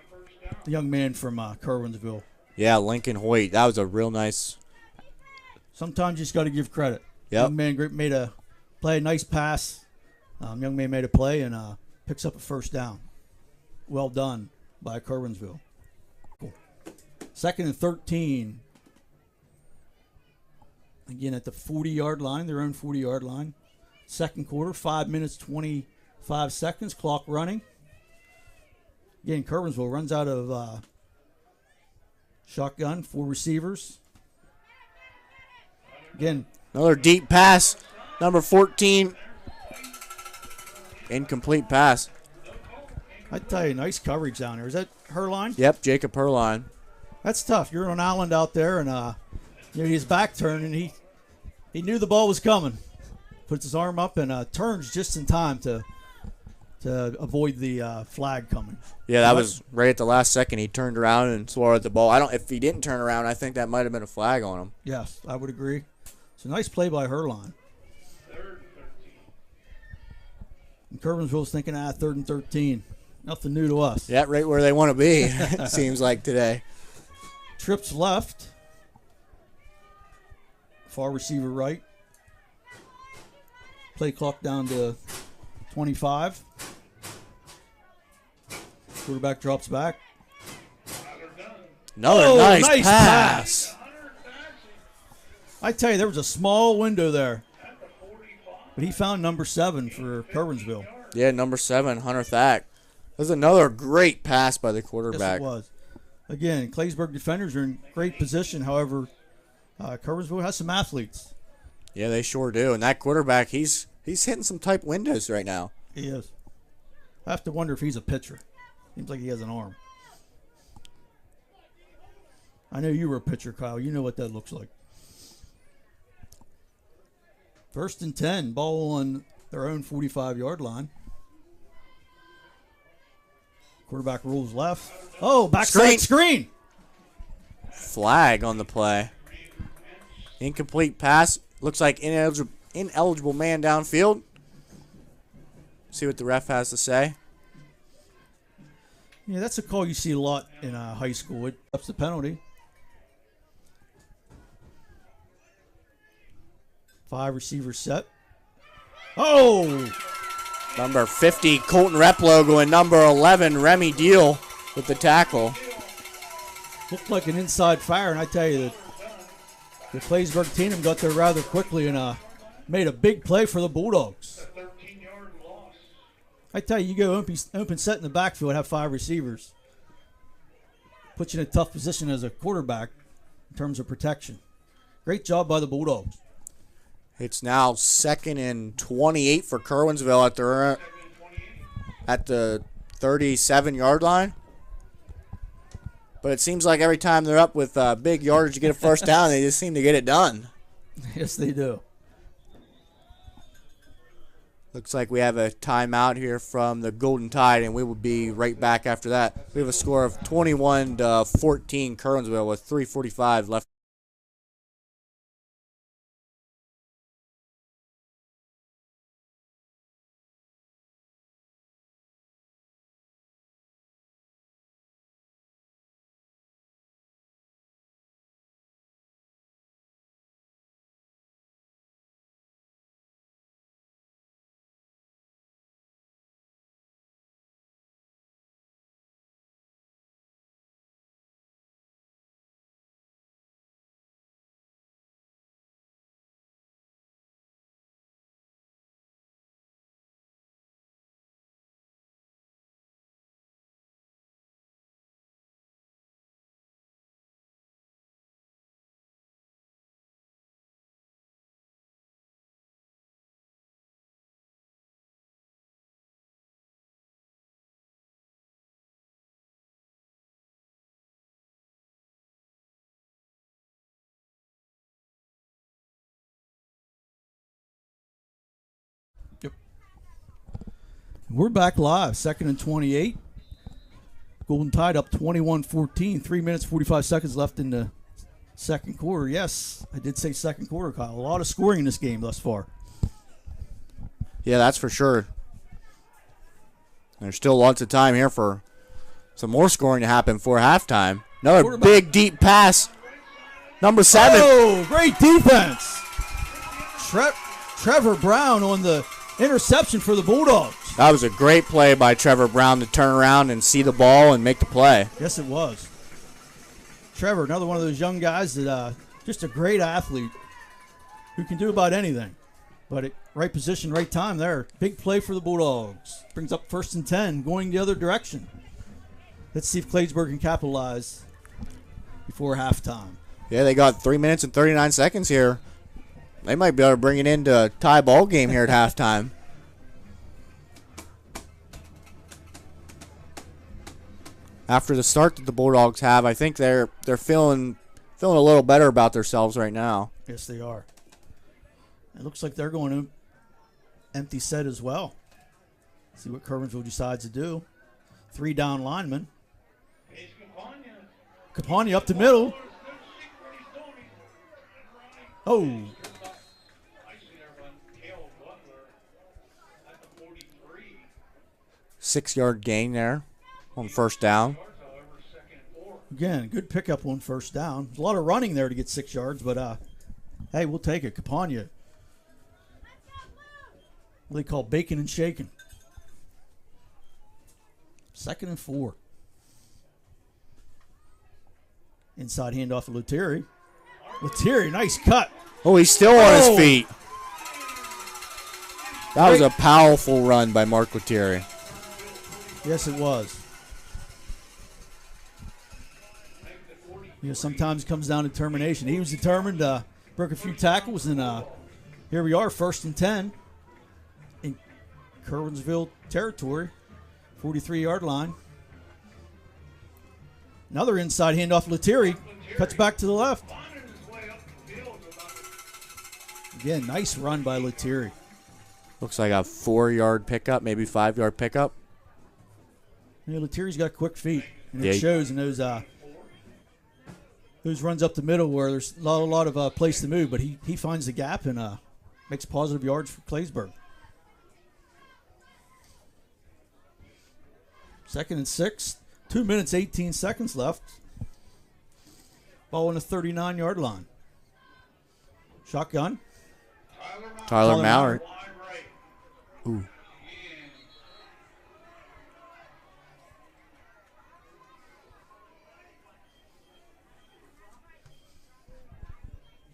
young man from Curwensville. Yeah, Lincoln Hoyt. That was a real nice. Sometimes you just got to give credit. Yep. Young man made a play, a nice pass. Young man made a play and picks up a 1st down. Well done by Curwensville. Cool. 2nd and 13. Again, at the 40-yard line, their own 40-yard line. 2nd quarter, 5 minutes, 25 seconds, clock running. Again, Curwensville runs out of shotgun, 4 receivers. Again, Another deep pass. Number 14. Incomplete pass. I tell you, nice coverage down there. Is that Herline? Yep, Jacob Herline. That's tough. You're on an island out there, and his back turned, and he knew the ball was coming. Puts his arm up and turns just in time to avoid the flag coming. Yeah, that was right at the last second. He turned around and swore at the ball. If he didn't turn around, I think that might have been a flag on him. Yes, I would agree. It's a nice play by Herline. And Curwensville's thinking, 3rd and 13. Nothing new to us. Yeah, right where they want to be, it seems like today. Trips left. Far receiver right. Play clock down to 25. Quarterback drops back. Another nice pass. I tell you, there was a small window there. But he found number 7 for Curwensville. Yeah, number 7, Hunter Thack. That was another great pass by the quarterback. Yes, it was. Again, Claysburg defenders are in great position. However, Curwensville has some athletes. Yeah, they sure do. And that quarterback, he's hitting some tight windows right now. He is. I have to wonder if he's a pitcher. Seems like he has an arm. I know you were a pitcher, Kyle. You know what that looks like. 1st and 10. Ball on their own 45-yard line. Quarterback rolls left. Oh, backside screen. Flag on the play. Incomplete pass. Looks like ineligible man downfield. See what the ref has to say. Yeah, that's a call you see a lot in high school. It ups the penalty. 5 receivers set. Oh! Number 50, Colton Replogo, and number 11, Remy Deal with the tackle. Looked like an inside fire, and I tell you, the Claysburg team got there rather quickly and made a big play for the Bulldogs. 13-yard loss. I tell you, you go open set in the backfield, have 5 receivers. Puts you in a tough position as a quarterback in terms of protection. Great job by the Bulldogs. It's now 2nd and 28 for Curwensville at the 37-yard line. But it seems like every time they're up with big yardage to get a first down, they just seem to get it done. Yes, they do. Looks like we have a timeout here from the Golden Tide, and we will be right back after that. We have a score of 21-14 Curwensville with 3:45 left. We're back live, 2nd and 28. Golden Tide up 21-14. 3 minutes, 45 seconds left in the second quarter. Yes, I did say second quarter, Kyle. A lot of scoring in this game thus far. Yeah, that's for sure. There's still lots of time here for some more scoring to happen for halftime. Another big, deep pass. Number 7. Oh, great defense. Trevor Brown on the interception for the Bulldogs. That was a great play by Trevor Brown to turn around and see the ball and make the play. Yes, it was. Trevor, another one of those young guys that just a great athlete who can do about anything. But at right position, right time there. Big play for the Bulldogs. Brings up 1st and 10, going the other direction. Let's see if Claysburg can capitalize before halftime. Yeah, they got 3 minutes and 39 seconds here. They might be able to bring it into a tie ball game here at halftime. After the start that the Bulldogs have, I think they're feeling a little better about themselves right now. Yes, they are. It looks like they're going to empty set as well. See what Curwensville decides to do. 3 down linemen. Capia up the middle. Oh. 6-yard gain there on first down. Again, good pickup on first down. There's a lot of running there to get 6 yards, but hey, we'll take it. Capia. What they call bacon and shaking. 2nd and 4. Inside handoff to Lettieri. Lettieri, nice cut. Oh, he's still on his feet. That was a powerful run by Mark Lettieri. Yes, it was. You know, sometimes it comes down to determination. He was determined, broke a few tackles, and here we are, 1st and 10 in Curwensville territory, 43-yard line. Another inside handoff, Lettieri cuts back to the left. Again, nice run by Lettieri. Looks like a 4-yard pickup, maybe 5-yard pickup. Yeah, Lettieri's got quick feet, and it shows in those runs up the middle where there's a lot of place to move, but he finds the gap and makes positive yards for Claysburg. 2nd and 6, 2 minutes, 18 seconds left. Ball on the 39-yard line. Shotgun. Tyler Mallard. Wide right. Ooh. And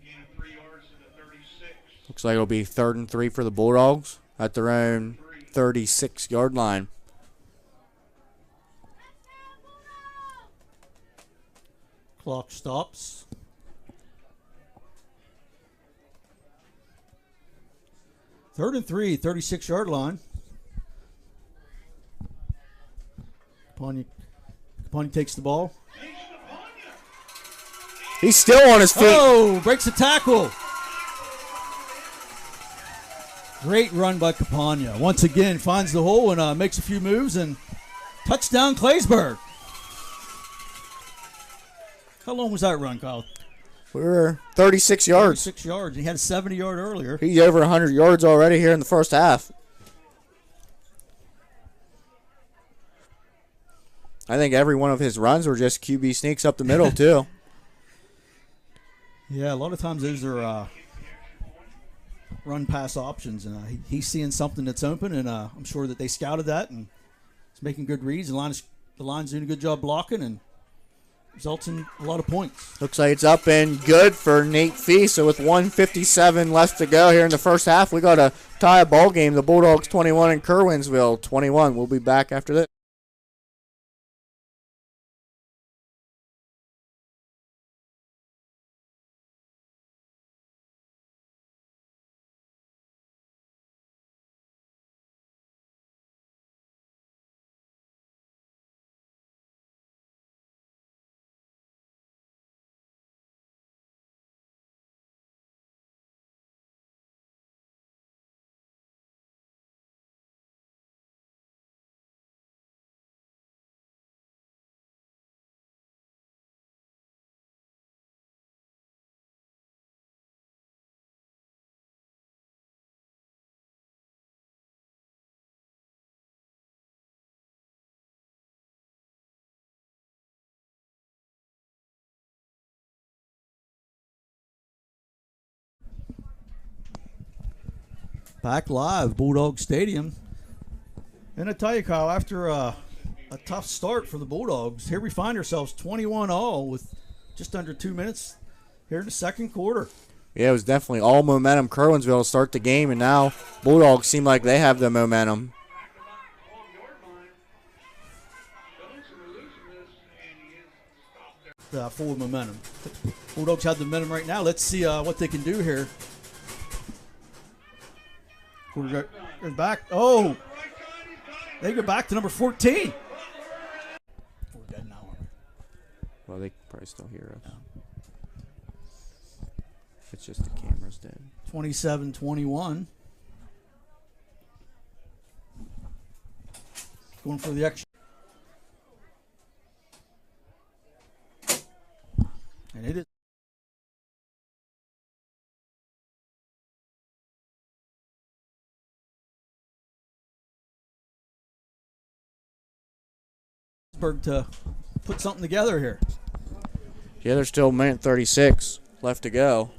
gain of 3 yards to the 36. Looks like it'll be 3rd and 3 for the Bulldogs at their own 36-yard line. Clock stops. Third and 3, 36-yard line. Capania takes the ball. He's still on his feet. Oh, breaks the tackle. Great run by Capania. Once again, finds the hole and makes a few moves, and touchdown Claysburg. How long was that run, Kyle? We were 36 yards. 6 yards. He had a 70-yard earlier. He's over 100 yards already here in the first half. I think every one of his runs were just QB sneaks up the middle, too. Yeah, a lot of times those are run-pass options, and he's seeing something that's open, and I'm sure that they scouted that, and he's making good reads. The line's doing a good job blocking, and results in a lot of points. Looks like it's up and good for Nate Fee. So with 1:57 left to go here in the first half, we got to tie a ball game. The Bulldogs 21 and Curwensville 21. We'll be back after this. Back live, Bulldog Stadium. And I tell you, Kyle, after a tough start for the Bulldogs, here we find ourselves 21-all with just under 2 minutes here in the second quarter. Yeah, it was definitely all momentum Curwensville to start the game, and now Bulldogs seem like they have the momentum. Forward momentum. Bulldogs have the momentum right now. Let's see what they can do here. Quarterback is back. Oh, they go back to number 14. We're dead now. Well, they can probably still hear us. It's just the camera's dead. 27-21. Going for the extra. And it is. To put something together here. Yeah, there's still a minute 36 left to go.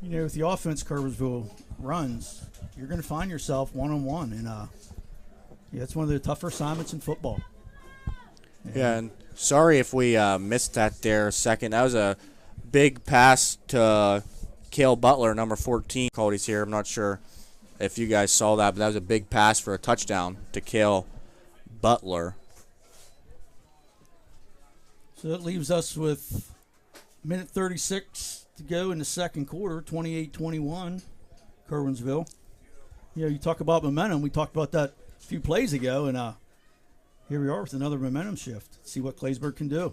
You know, with the offense Curwensville runs, you're going to find yourself one-on-one, and yeah, it's one of the tougher assignments in football. Yeah, and sorry if we missed that there a second. That was a big pass to Cale Butler, number 14. Called he's here. I'm not sure if you guys saw that, but that was a big pass for a touchdown to Cale Butler. So that leaves us with minute 36 to go in the second quarter, 28-21, Curwensville. You know, you talk about momentum. We talked about that a few plays ago, and here we are with another momentum shift. See what Claysburg can do.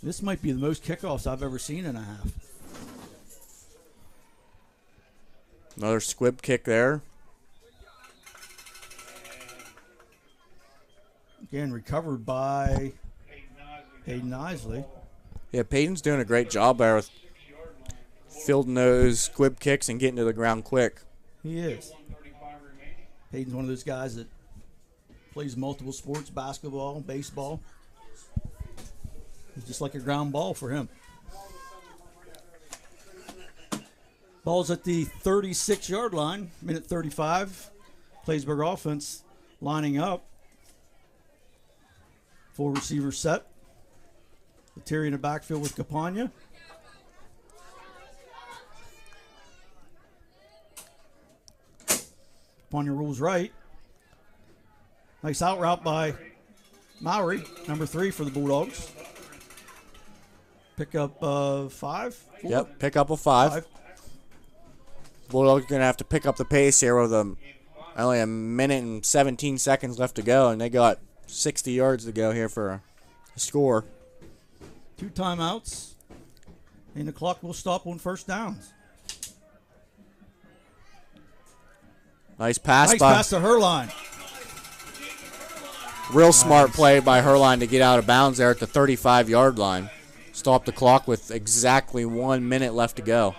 This might be the most kickoffs I've ever seen in a half. Another squib kick there. Again, recovered by Hayden Isley. Yeah, Peyton's doing a great job there with fielding those squib kicks and getting to the ground quick. He is. Hayden's one of those guys that Plays multiple sports, basketball, baseball. It's just like a ground ball for him. Ball's at the 36-yard line, minute 35. Claysburg offense lining up. 4 receivers set. Terry in the backfield with Capia. Capia rolls right. Nice out route by Mowry, number 3 for the Bulldogs. Pickup of 5. 4? Yep, pick up a 5. Bulldogs are going to have to pick up the pace here with only a minute and 17 seconds left to go, and they got 60 yards to go here for a score. 2 timeouts, and the clock will stop on first downs. Nice pass Nice pass to Herline. Real smart play by Herline to get out of bounds there at the 35-yard line. Stop the clock with exactly 1 minute left to go.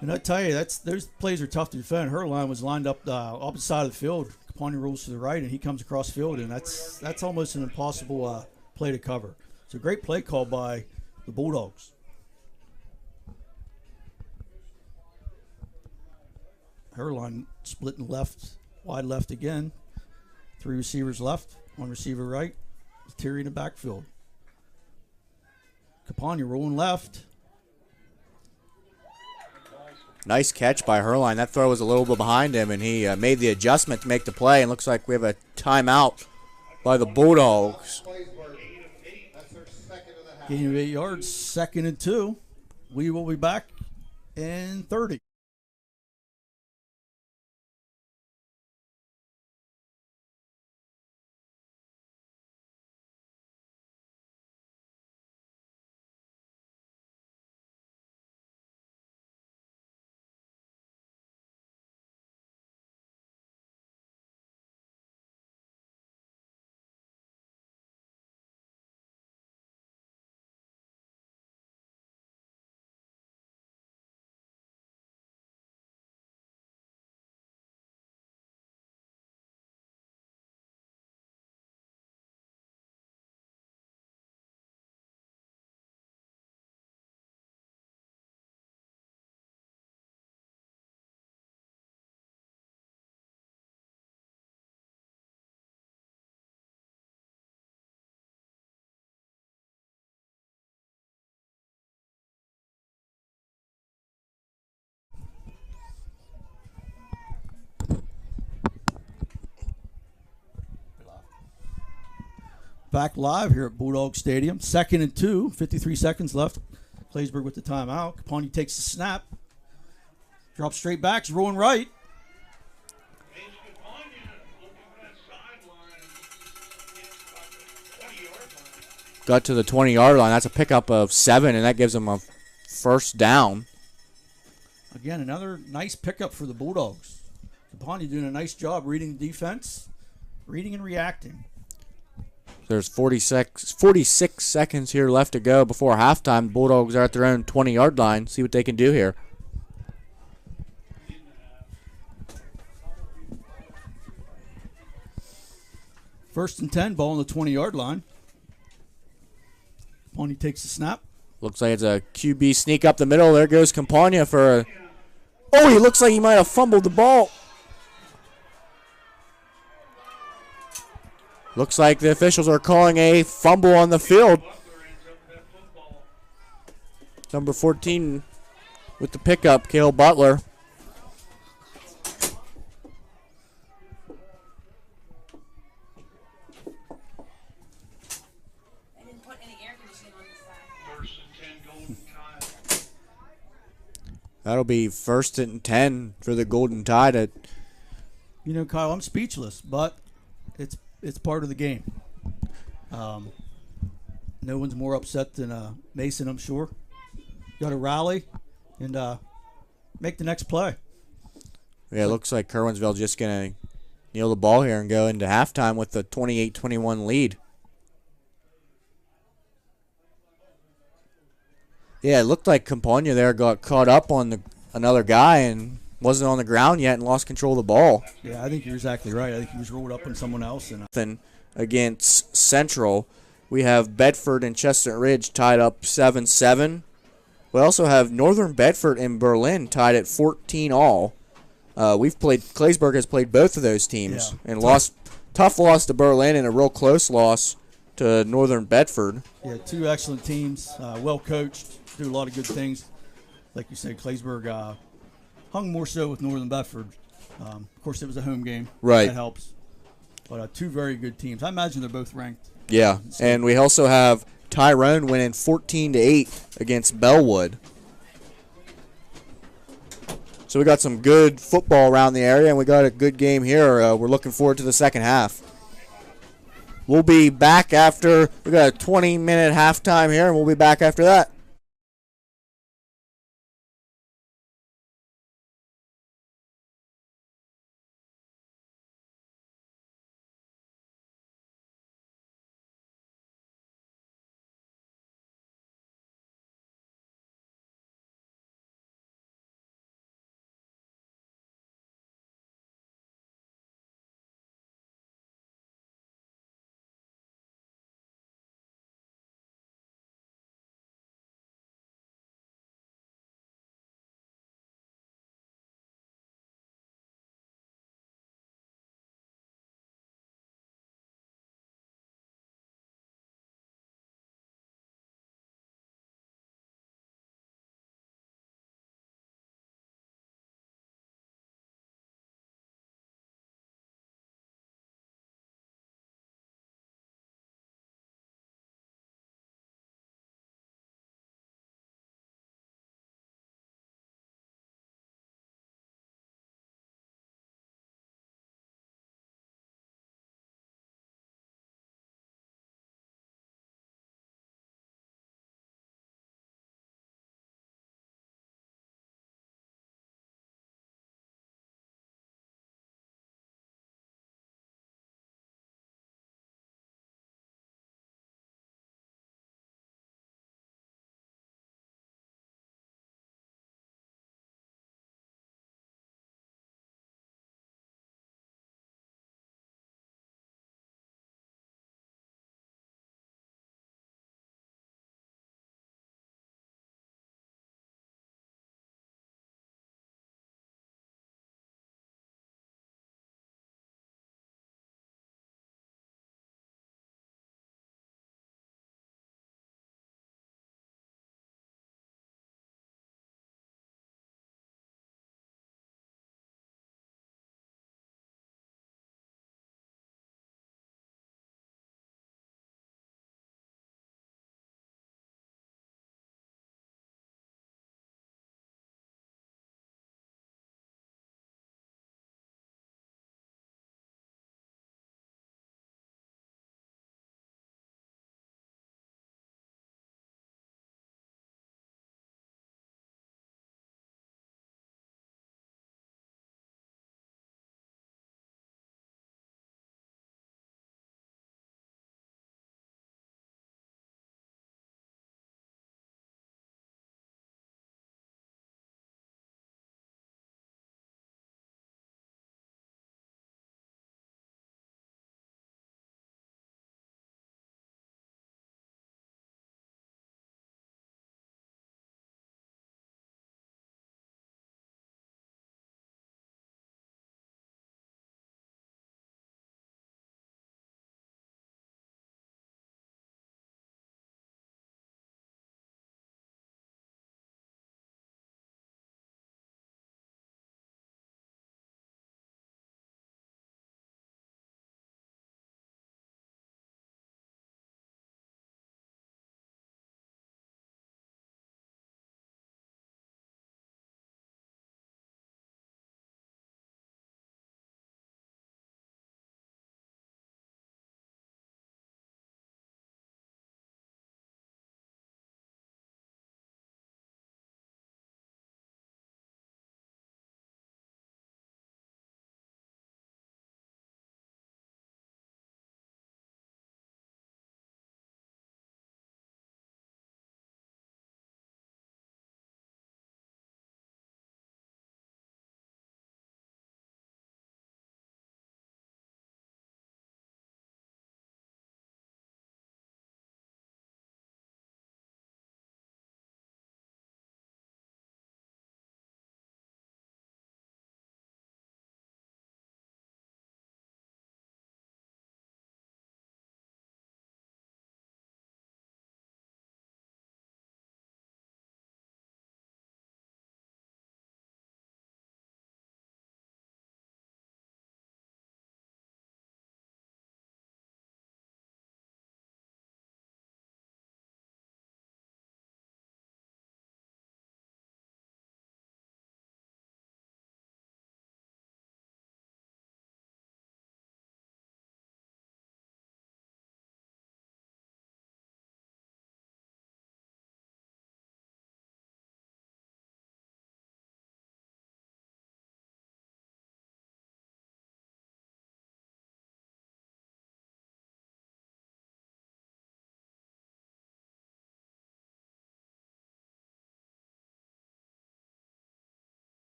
And I tell you, those plays are tough to defend. Herline was lined up the opposite side of the field. Capia rolls to the right, and he comes across field, and that's almost an impossible play to cover. It's a great play call by the Bulldogs. Herline splitting left, wide left again. 3 receivers left, 1 receiver right. Terry in the backfield. Capia rolling left. Nice catch by Herline. That throw was a little bit behind him, and he made the adjustment to make the play. And looks like we have a timeout by the Bulldogs. Gain of 8 yards, 2nd and 2. We will be back in 30. Back live here at Bulldog Stadium. 2nd and 2, 53 seconds left. Claysburg with the timeout. Capia takes the snap. Drops straight back, is rolling right. Got to the 20-yard line. That's a pickup of 7, and that gives them a first down. Again, another nice pickup for the Bulldogs. Capia doing a nice job reading the defense, reading and reacting. There's 46 seconds here left to go before halftime. Bulldogs are at their own 20-yard line. See what they can do here. First and 10, ball on the 20-yard line. Capia takes the snap. Looks like it's a QB sneak up the middle. There goes Capia for a... Oh, he looks like he might have fumbled the ball. Looks like the officials are calling a fumble on the field. Number 14 with the pickup, Cale Butler. That'll be 1st and 10 for the Golden Tide. You know, Kyle, I'm speechless, but it's part of the game. No one's more upset than Mason, I'm sure. Got to rally and make the next play. Yeah, it looks like Curwensville just going to kneel the ball here and go into halftime with the 28-21 lead. Yeah, it looked like Capia there got caught up on another guy, and wasn't on the ground yet and lost control of the ball. Yeah, I think you're exactly right. I think he was rolled up on someone else. And Against Central, we have Bedford and Chestnut Ridge tied up 7-7. We also have Northern Bedford and Berlin tied at 14 all. Claysburg has played both of those teams and lost. Tough loss to Berlin and a real close loss to Northern Bedford. Yeah, two excellent teams, well coached, do a lot of good things. Like you said, Claysburg hung more so with Northern Bedford. Of course, it was a home game. Right. That helps. But two very good teams. I imagine they're both ranked. Yeah, and we also have Tyrone winning 14-8 against Bellwood. So we got some good football around the area, and we got a good game here. We're looking forward to the second half. We'll be back after. We got a 20-minute halftime here, and we'll be back after that.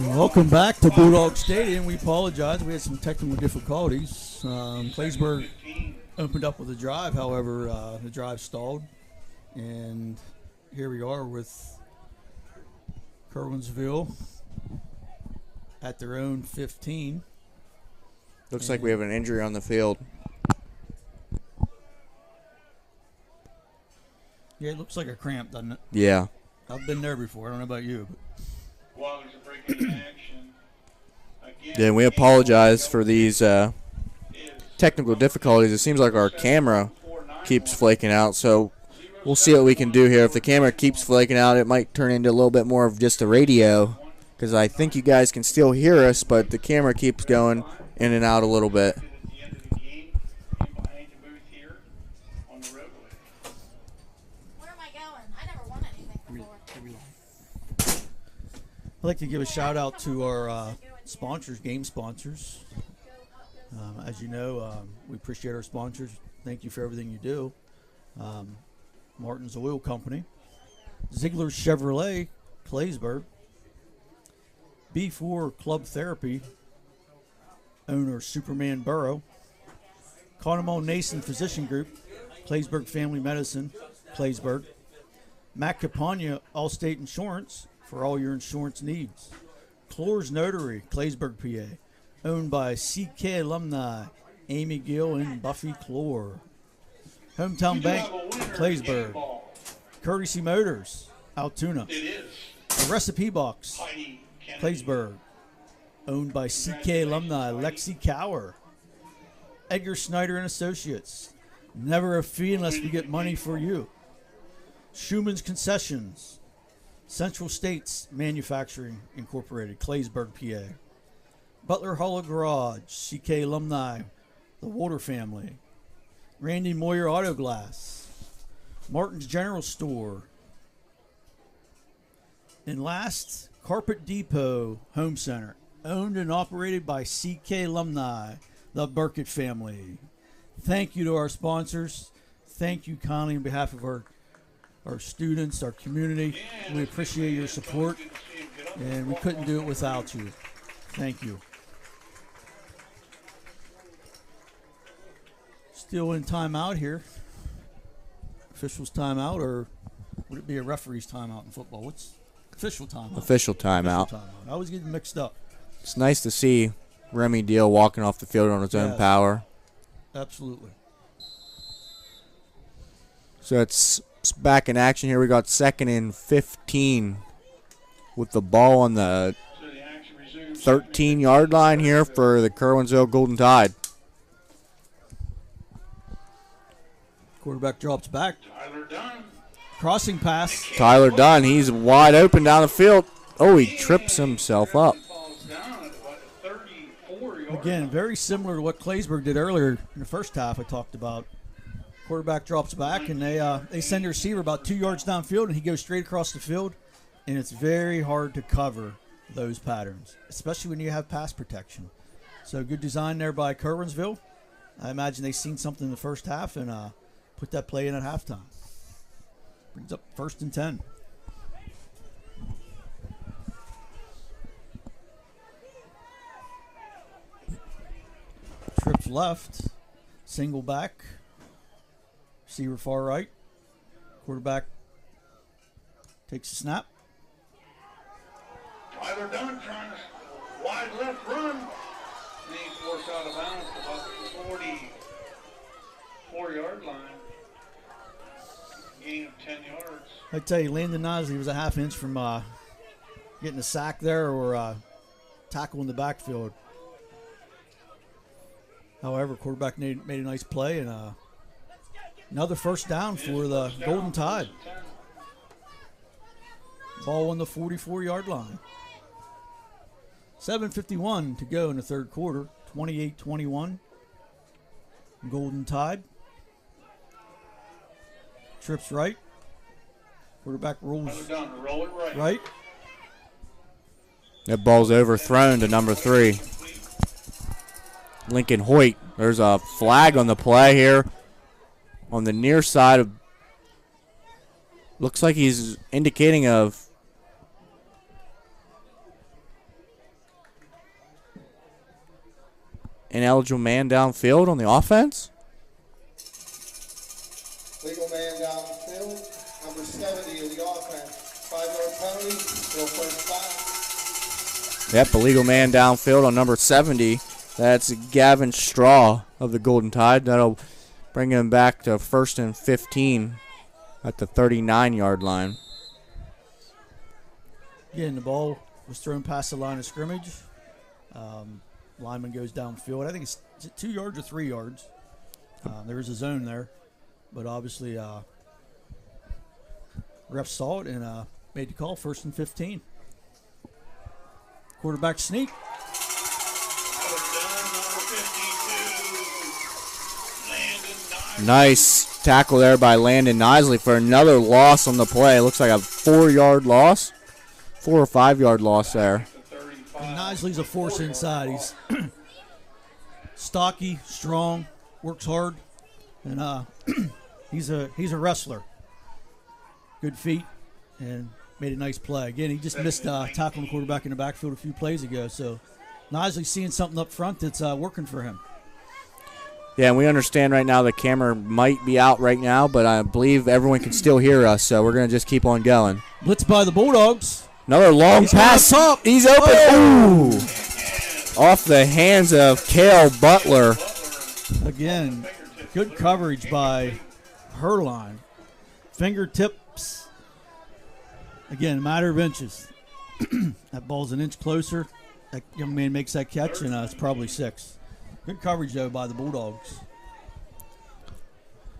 Welcome back to Bulldog Stadium. We apologize. We had some technical difficulties. Claysburg opened up with a drive. However, the drive stalled. And here we are with Curwensville at their own 15. Looks like we have an injury on the field. Yeah, it looks like a cramp, doesn't it? Yeah. I've been there before. I don't know about you. Bulldogs are breaking in action. Again, Yeah, we apologize for these technical difficulties. It seems like our camera keeps flaking out, so we'll see what we can do here. If the camera keeps flaking out, it might turn into a little bit more of just a radio, because I think you guys can still hear us, but the camera keeps going in and out a little bit. at the end of the game, behind the booth here on the roadway. Where am I going? I never won anything before. I'd like to give a shout out to our sponsors, game sponsors. As you know, we appreciate our sponsors. Thank you for everything you do. Martin's Oil Company, Ziegler Chevrolet, Claysburg, B4 Club Therapy, owner Superman Burrow, Carnival Nason Physician Group, Claysburg Family Medicine, Claysburg, Matt Capania Allstate Insurance for all your insurance needs, Clores Notary, Claysburg, PA, owned by CK alumni Amy Gill and Buffy Clore, Hometown Bank, Claysburg, Courtesy Motors, Altoona, It is. The Recipe Box, Heidi Kennedy. Claysburg, owned by CK alumni Lexi Cower, Edgar Snyder and Associates, never a fee unless we get money for you, Schumann's Concessions, Central States Manufacturing Incorporated, Claysburg, PA, Butler Hollow Garage, CK alumni, the Water family, Randy Moyer Auto Glass, Martin's General Store, and last, Carpet Depot Home Center, owned and operated by CK alumni, the Burkett family. Thank you to our sponsors. Thank you kindly on behalf of our students, our community. We appreciate your support, and we couldn't do it without you. Thank you. Still in timeout here. Officials timeout, or would it be a referee's timeout in football? What's official timeout? Official timeout. Official timeout. I always get mixed up. It's nice to see Remy Deal walking off the field on his own Yes. power. Absolutely. So it's back in action here. We got 2nd and 15 with the ball on the So the action resumes. 13-yard line here for the Curwensville Golden Tide. Quarterback drops back. Tyler Dunn. Crossing pass. Tyler Dunn, he's wide open down the field. Oh, he trips himself up. Falls down at about 34 yards. Again, very similar to what Claysburg did earlier in the first half I talked about. Quarterback drops back, and they send the receiver about 2 yards downfield, and he goes straight across the field, and it's very hard to cover those patterns, especially when you have pass protection. So good design there by Curwensville. I imagine they've seen something in the first half and put that play in at halftime. Brings up 1st and 10. Trips left, single back, receiver far right, quarterback takes a snap. Tyler Dunn trying to wide left run. And he's forced out of bounds at about the 44-yard line. Gain of 10 yards. I tell you, Landon Nosley was a half inch from getting a sack there or tackle in the backfield. However, quarterback made a nice play, and another first down for the Golden Tide. Ball on the 44-yard line. 7:51 to go in the third quarter. 28-21. Golden Tide. Trips right. Quarterback rolls Tyler Dunn, roll it right. right. That ball's overthrown to number 3. Lincoln Hoyt. There's a flag on the play here on the near side of. Looks like he's indicating of ineligible man downfield on the offense. Legal man downfield. Number 70 of the offense. 5-yard penalty. Still first down. Yep, illegal man downfield on number 70. That's Gavin Straw of the Golden Tide. That'll bring him back to 1st and 15 at the 39-yard line. Again, the ball was thrown past the line of scrimmage. Lineman goes downfield. I think it's 2 yards or 3 yards. There is a zone there. But obviously, refs saw it and made the call, 1st and 15. Quarterback sneak. Nice tackle there by Landon Nisley for another loss on the play. Looks like a 4-yard loss. 4 or 5-yard loss there. And Nisley's a force inside. He's stocky, strong, works hard, and he's a wrestler. Good feet, and made a nice play. Again, he just missed tackling the quarterback in the backfield a few plays ago. So Nisley's seeing something up front that's working for him. Yeah, and we understand right now the camera might be out right now, but I believe everyone can still hear us, so we're going to just keep on going. Blitz by the Bulldogs. Another long pass. Top. He's open. Ooh. Off the hands of Cale Butler. Again, good coverage by Herline. Fingertips. Again, a matter of inches. That ball's an inch closer. That young man makes that catch, and it's probably 6. Good coverage, though, by the Bulldogs.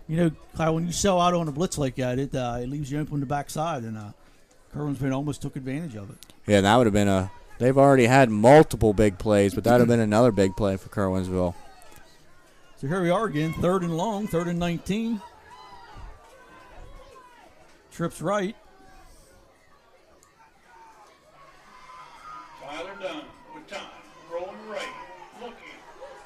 You know, Kyle, when you sell out on a blitz like that, it leaves you open the backside, and Curwensville almost took advantage of it. Yeah, that would have been they've already had multiple big plays, but that would have been another big play for Curwensville. So here we are again, 3rd and long, 3rd and 19. Trips right. Tyler Dunn with time. Rolling right. Looking.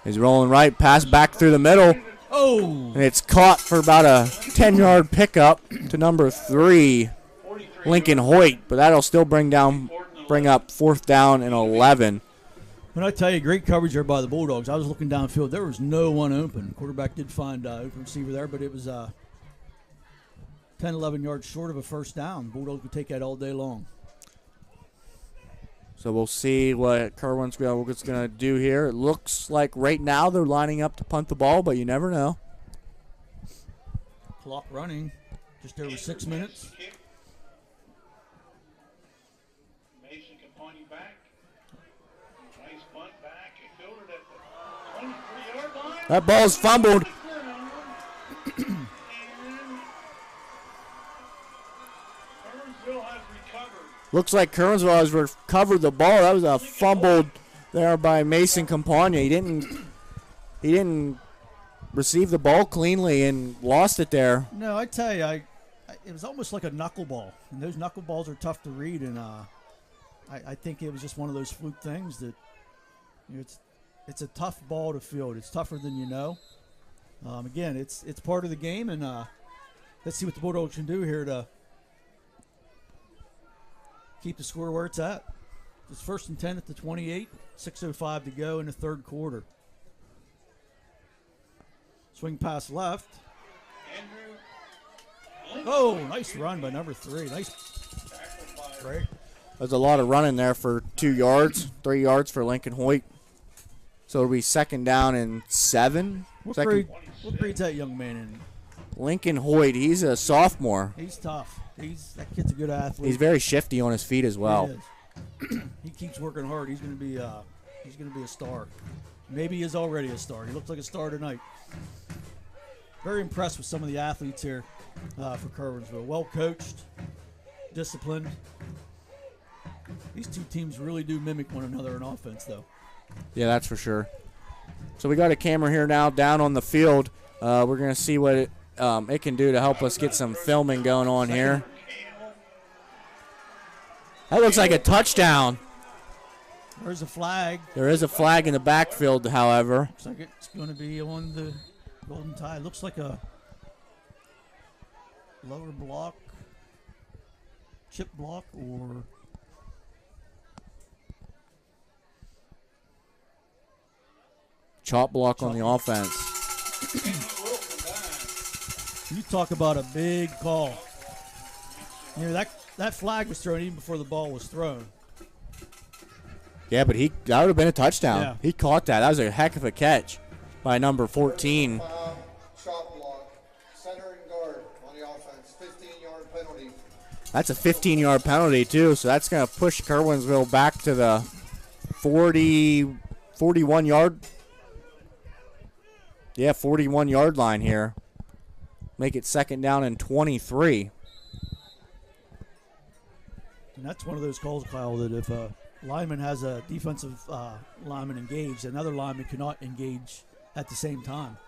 He's rolling right, pass back through the middle. Oh! And it's caught for about a 10-yard pickup to number 3, Lincoln Hoyt. But that'll still bring up 4th down and 11. When I tell you, great coverage there by the Bulldogs. I was looking downfield. There was no one open. Quarterback did find open receiver there, but it was 10, 11 yards short of a 1st down. Bulldogs would take that all day long. So we'll see what Curwensville is going to do here. It looks like right now they're lining up to punt the ball, but you never know. Clock running, just over 6 minutes. Mason can point you back. Nice punt back. He fielded at the 23-yard line. That ball's fumbled. Curwensville has recovered. Looks like Curwensville has recovered the ball. That was a fumbled there by Mason Campagna. He didn't receive the ball cleanly and lost it there. No, I tell you, it was almost like a knuckleball, and those knuckleballs are tough to read. And I think it was just one of those fluke things that it's a tough ball to field. It's tougher than you know. Again, it's part of the game, and let's see what the Bulldogs can do here to keep the score where it's at. It's 1st and 10 at the 28, 6:05 to go in the 3rd quarter. Swing pass left. Oh, nice run by number 3. Nice break. There's a lot of running there for 2 yards, 3 yards for Lincoln Hoyt. So it'll be 2nd down and 7. What grade's that young man in? Lincoln Hoyt, he's a sophomore. He's tough. That kid's a good athlete. He's very shifty on his feet as well. He is. He keeps working hard. He's going to be a star. Maybe he is already a star. He looks like a star tonight. Very impressed with some of the athletes here for Curwensville. Well coached, disciplined. These two teams really do mimic one another in offense, though. Yeah, that's for sure. So we got a camera here now down on the field. We're going to see what it can do to help us get some filming going on here. That looks like a touchdown. There's a flag. There is a flag in the backfield, however. Looks like it's going to be on the Golden Tide. Looks like a lower block, chip block, or Chop block on the offense. You talk about a big call. You know, that flag was thrown even before the ball was thrown. Yeah, but that would have been a touchdown. Yeah. He caught that. That was a heck of a catch by number 14. Chop block. Center and guard on the offense. 15-yard penalty. That's a 15-yard penalty, too, so that's going to push Curwensville back to the 41-yard. Yeah, 41-yard line here. Make it 2nd down and 23. And that's one of those calls, Kyle, that if a lineman has a defensive lineman engaged, another lineman cannot engage at the same time.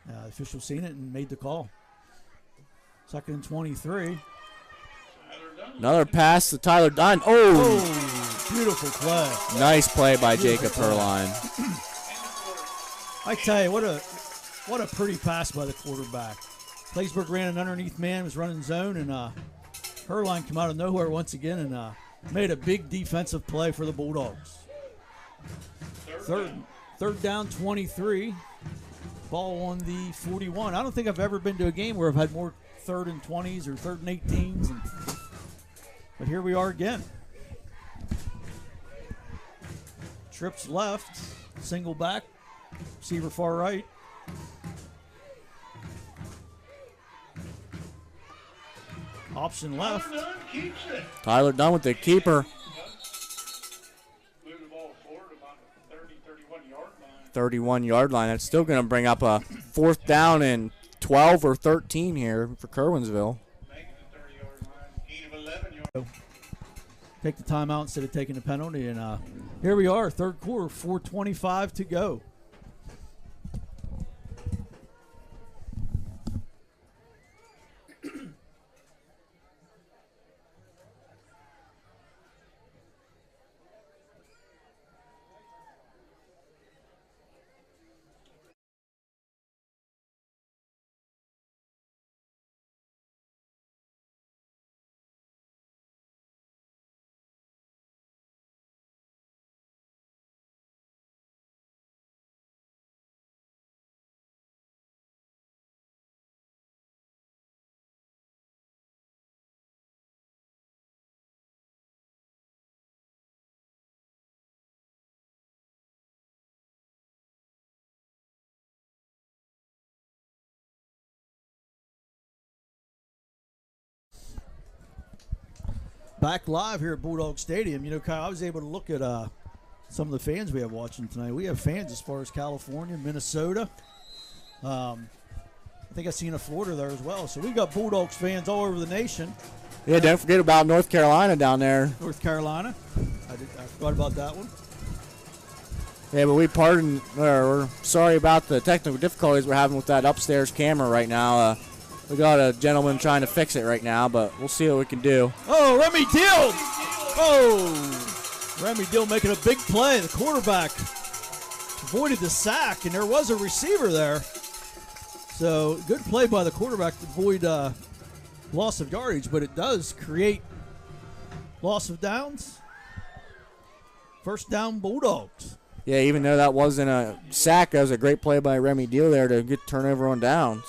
The official seen it and made the call. 2nd and 23. Another pass to Tyler Dunn. Oh, beautiful play. Nice play by Jacob Herline. I tell you, what a pretty pass by the quarterback. Claysburg ran an underneath man, was running zone, and Herline came out of nowhere once again and made a big defensive play for the Bulldogs. Third down, 23. Ball on the 41. I don't think I've ever been to a game where I've had more 3rd and 20s or 3rd and 18s. But here we are again. Trips left, single back, receiver far right. Option left. Tyler Dunn with the keeper. 31-yard line. That's still going to bring up a 4th down and 12 or 13 here for Curwensville. Take the timeout instead of taking the penalty, and here we are, 3rd quarter, 4:25 to go. Back live here at Bulldog Stadium. You know, Kyle, I was able to look at some of the fans we have watching tonight. We have fans as far as California, Minnesota. I think I've seen a Florida there as well. So we got Bulldogs fans all over the nation. Yeah, don't forget about North Carolina down there. North Carolina. I forgot about that one. Yeah, but we're sorry about the technical difficulties we're having with that upstairs camera right now. We got a gentleman trying to fix it right now, but we'll see what we can do. Oh, Remy Deal! Oh, Remy Deal making a big play. The quarterback avoided the sack, and there was a receiver there. So good play by the quarterback to avoid loss of yardage, but it does create loss of downs. 1st down, Bulldogs. Yeah, even though that wasn't a sack, that was a great play by Remy Deal there to get turnover on downs.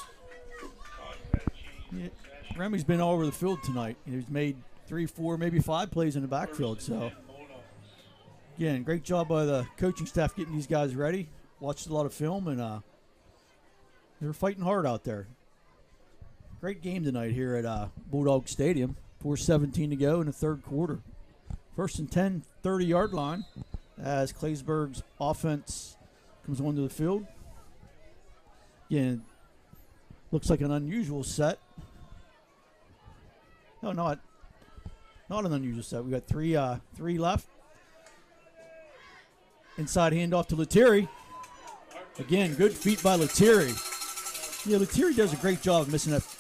Yeah, Remy's been all over the field tonight. He's made 3, 4, maybe 5 plays in the backfield. So, again, great job by the coaching staff getting these guys ready. Watched a lot of film, and they were fighting hard out there. Great game tonight here at Bulldog Stadium. 4:17 to go in the 3rd quarter. 1st and 10, 30-yard line as Claysburg's offense comes onto the field. Again, looks like an unusual set. No, not an unusual set. We got three left. Inside handoff to Lettieri. Again, good feet by Lettieri. Yeah, Lettieri does a great job of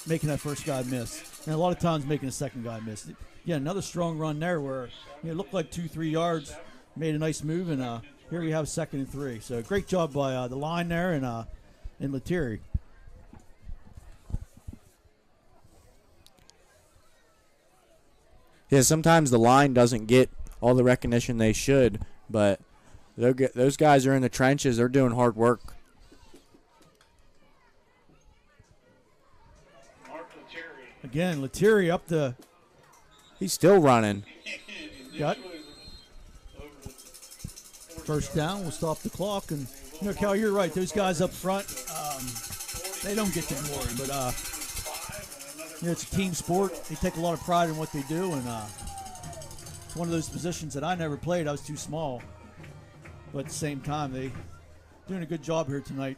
making that first guy miss, and a lot of times making the second guy miss. Yeah, another strong run there where it looked like 2-3 yards, made a nice move, and here we have 2nd and 3. So great job by the line there and Lettieri. Yeah, sometimes the line doesn't get all the recognition they should, but Those guys are in the trenches. They're doing hard work. Again, Lettieri up the. He's still running. Got first down. We'll stop the clock. And, Cal, you're right. Those guys up front, they don't get the glory. But, it's a team sport. They take a lot of pride in what they do. And it's one of those positions that I never played. I was too small. But at the same time, they doing a good job here tonight.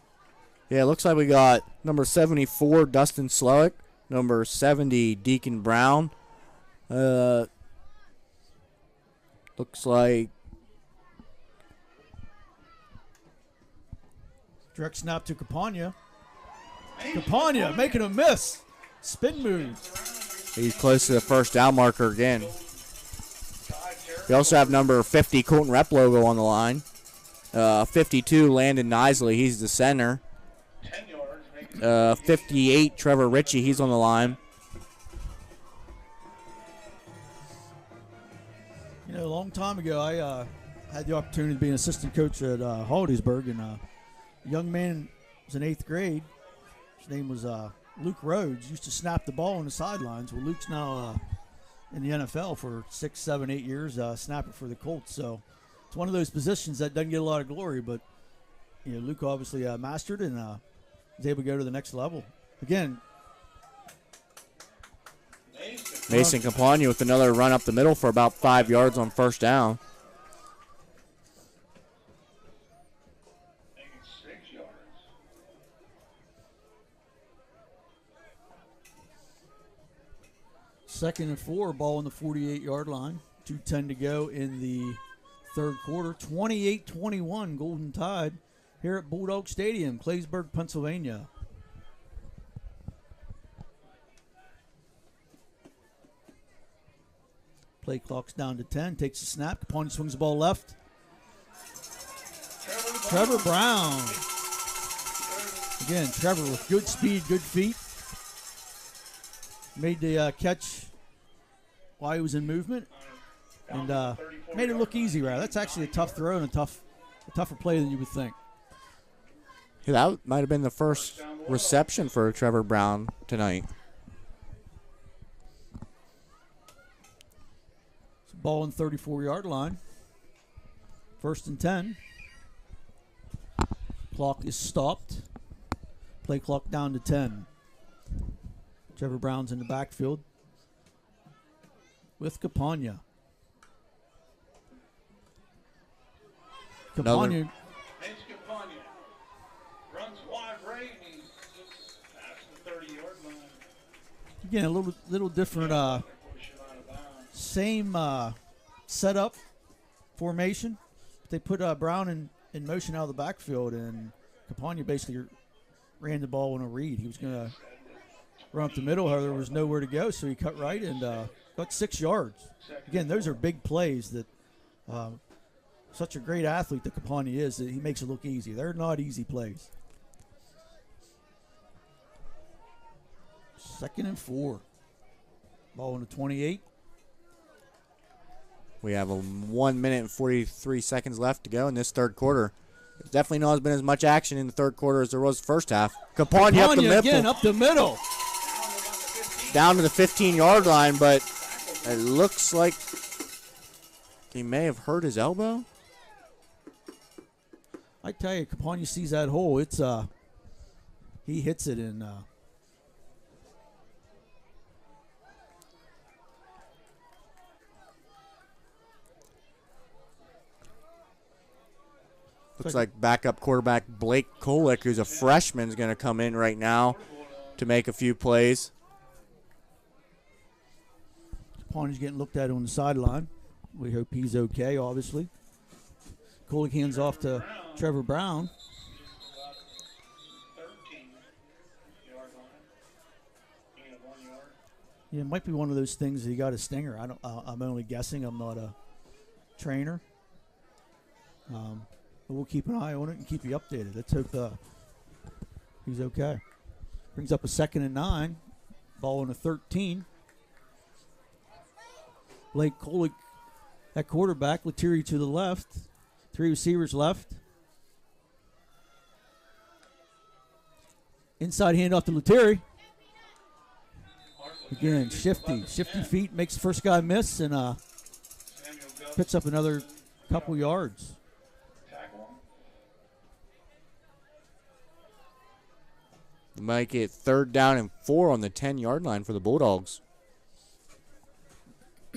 Yeah, it looks like we got number 74, Dustin Slowick. Number 70, Deacon Brown. Looks like direct snap to Capia. Capia making a miss. Spin move. He's close to the first down marker again. We also have number 50, Colton Rep logo on the line. 52, Landon Nisley. He's the center. 58, Trevor Ritchie. He's on the line. A long time ago, I had the opportunity to be an assistant coach at Hollidaysburg, and a young man was in 8th grade. His name was Luke Rhodes. Used to snap the ball on the sidelines. Well, Luke's now in the NFL for 6, 7, 8 years, snapping for the Colts. So it's one of those positions that doesn't get a lot of glory, but Luke obviously mastered and was able to go to the next level. Again, Mason Campagna with another run up the middle for about 5 yards on first down. Second and 4, ball on the 48-yard line. 2:10 to go in the third quarter. 28-21 Golden Tide here at Bulldog Stadium, Claysburg, Pennsylvania. Play clock's down to 10. Takes a snap. Capone swings the ball left. Trevor Brown. Again, Trevor with good speed, good feet. Made the catch while he was in movement. And made it look easy, right? That's actually a tough throw and a tougher play than you would think. Yeah, that might have been the first reception for Trevor Brown tonight. Ball on 34-yard line. 1st and 10. Clock is stopped. Play clock down to 10. Trevor Brown's in the backfield with Capagna. Capagna runs wide right and he's past the 30-yard line. Again, a little different. Same setup formation. They put Brown in motion out of the backfield, and Capagna basically ran the ball on a read. He was going to run up the middle, however, there was nowhere to go, so he cut right and got 6 yards. Again, those are big plays that such a great athlete that Capagna is, that he makes it look easy. They're not easy plays. 2nd and 4. Ball on the 28. We have 1 minute and 43 seconds left to go in this third quarter. There's definitely not been as much action in the third quarter as there was the first half. Capagna up the middle. Again, up the middle. Down to the 15-yard line, but it looks like he may have hurt his elbow. I tell you, Capagna sees that hole. It's he hits it in. Looks like backup quarterback Blake Kolick, who's a freshman, is going to come in right now to make a few plays. Capagna's getting looked at on the sideline. We hope he's okay, obviously. Kolick hands off to Trevor Brown. Yeah, it might be one of those things that he got a stinger. I'm only guessing. I'm not a trainer. But we'll keep an eye on it and keep you updated. Let's hope he's okay. Brings up a 2nd and 9. Ball on a 13. Blake Kolick, that quarterback. Lettieri to the left. 3 receivers left. Inside handoff to Lettieri. Again, shifty feet, makes the first guy miss, and picks up another couple yards. Might get 3rd down and 4 on the 10-yard line for the Bulldogs.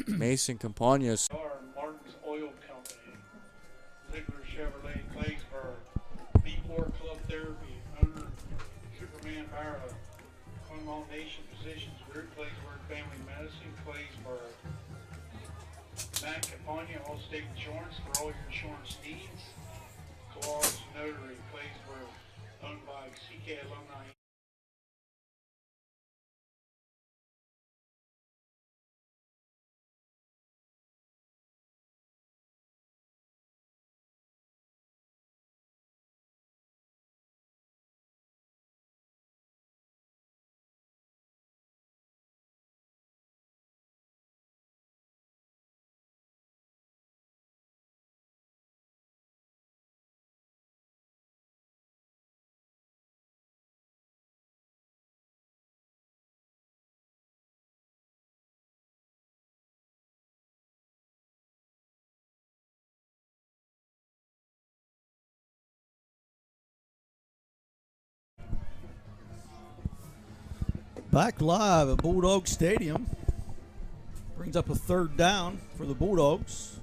Mason Campagna's. Martin's Oil Company, Ziegler Chevrolet, Claysburg, B4 Club Therapy, owner Superman Barra, All Nation Physicians Group, Claysburg Family Medicine, Claysburg. Matt Campagna, Allstate Insurance for all your insurance needs. Claus Notary, Claysburg, owned by CK Alumni. Back live at Bulldog Stadium. Brings up a 3rd down for the Bulldogs.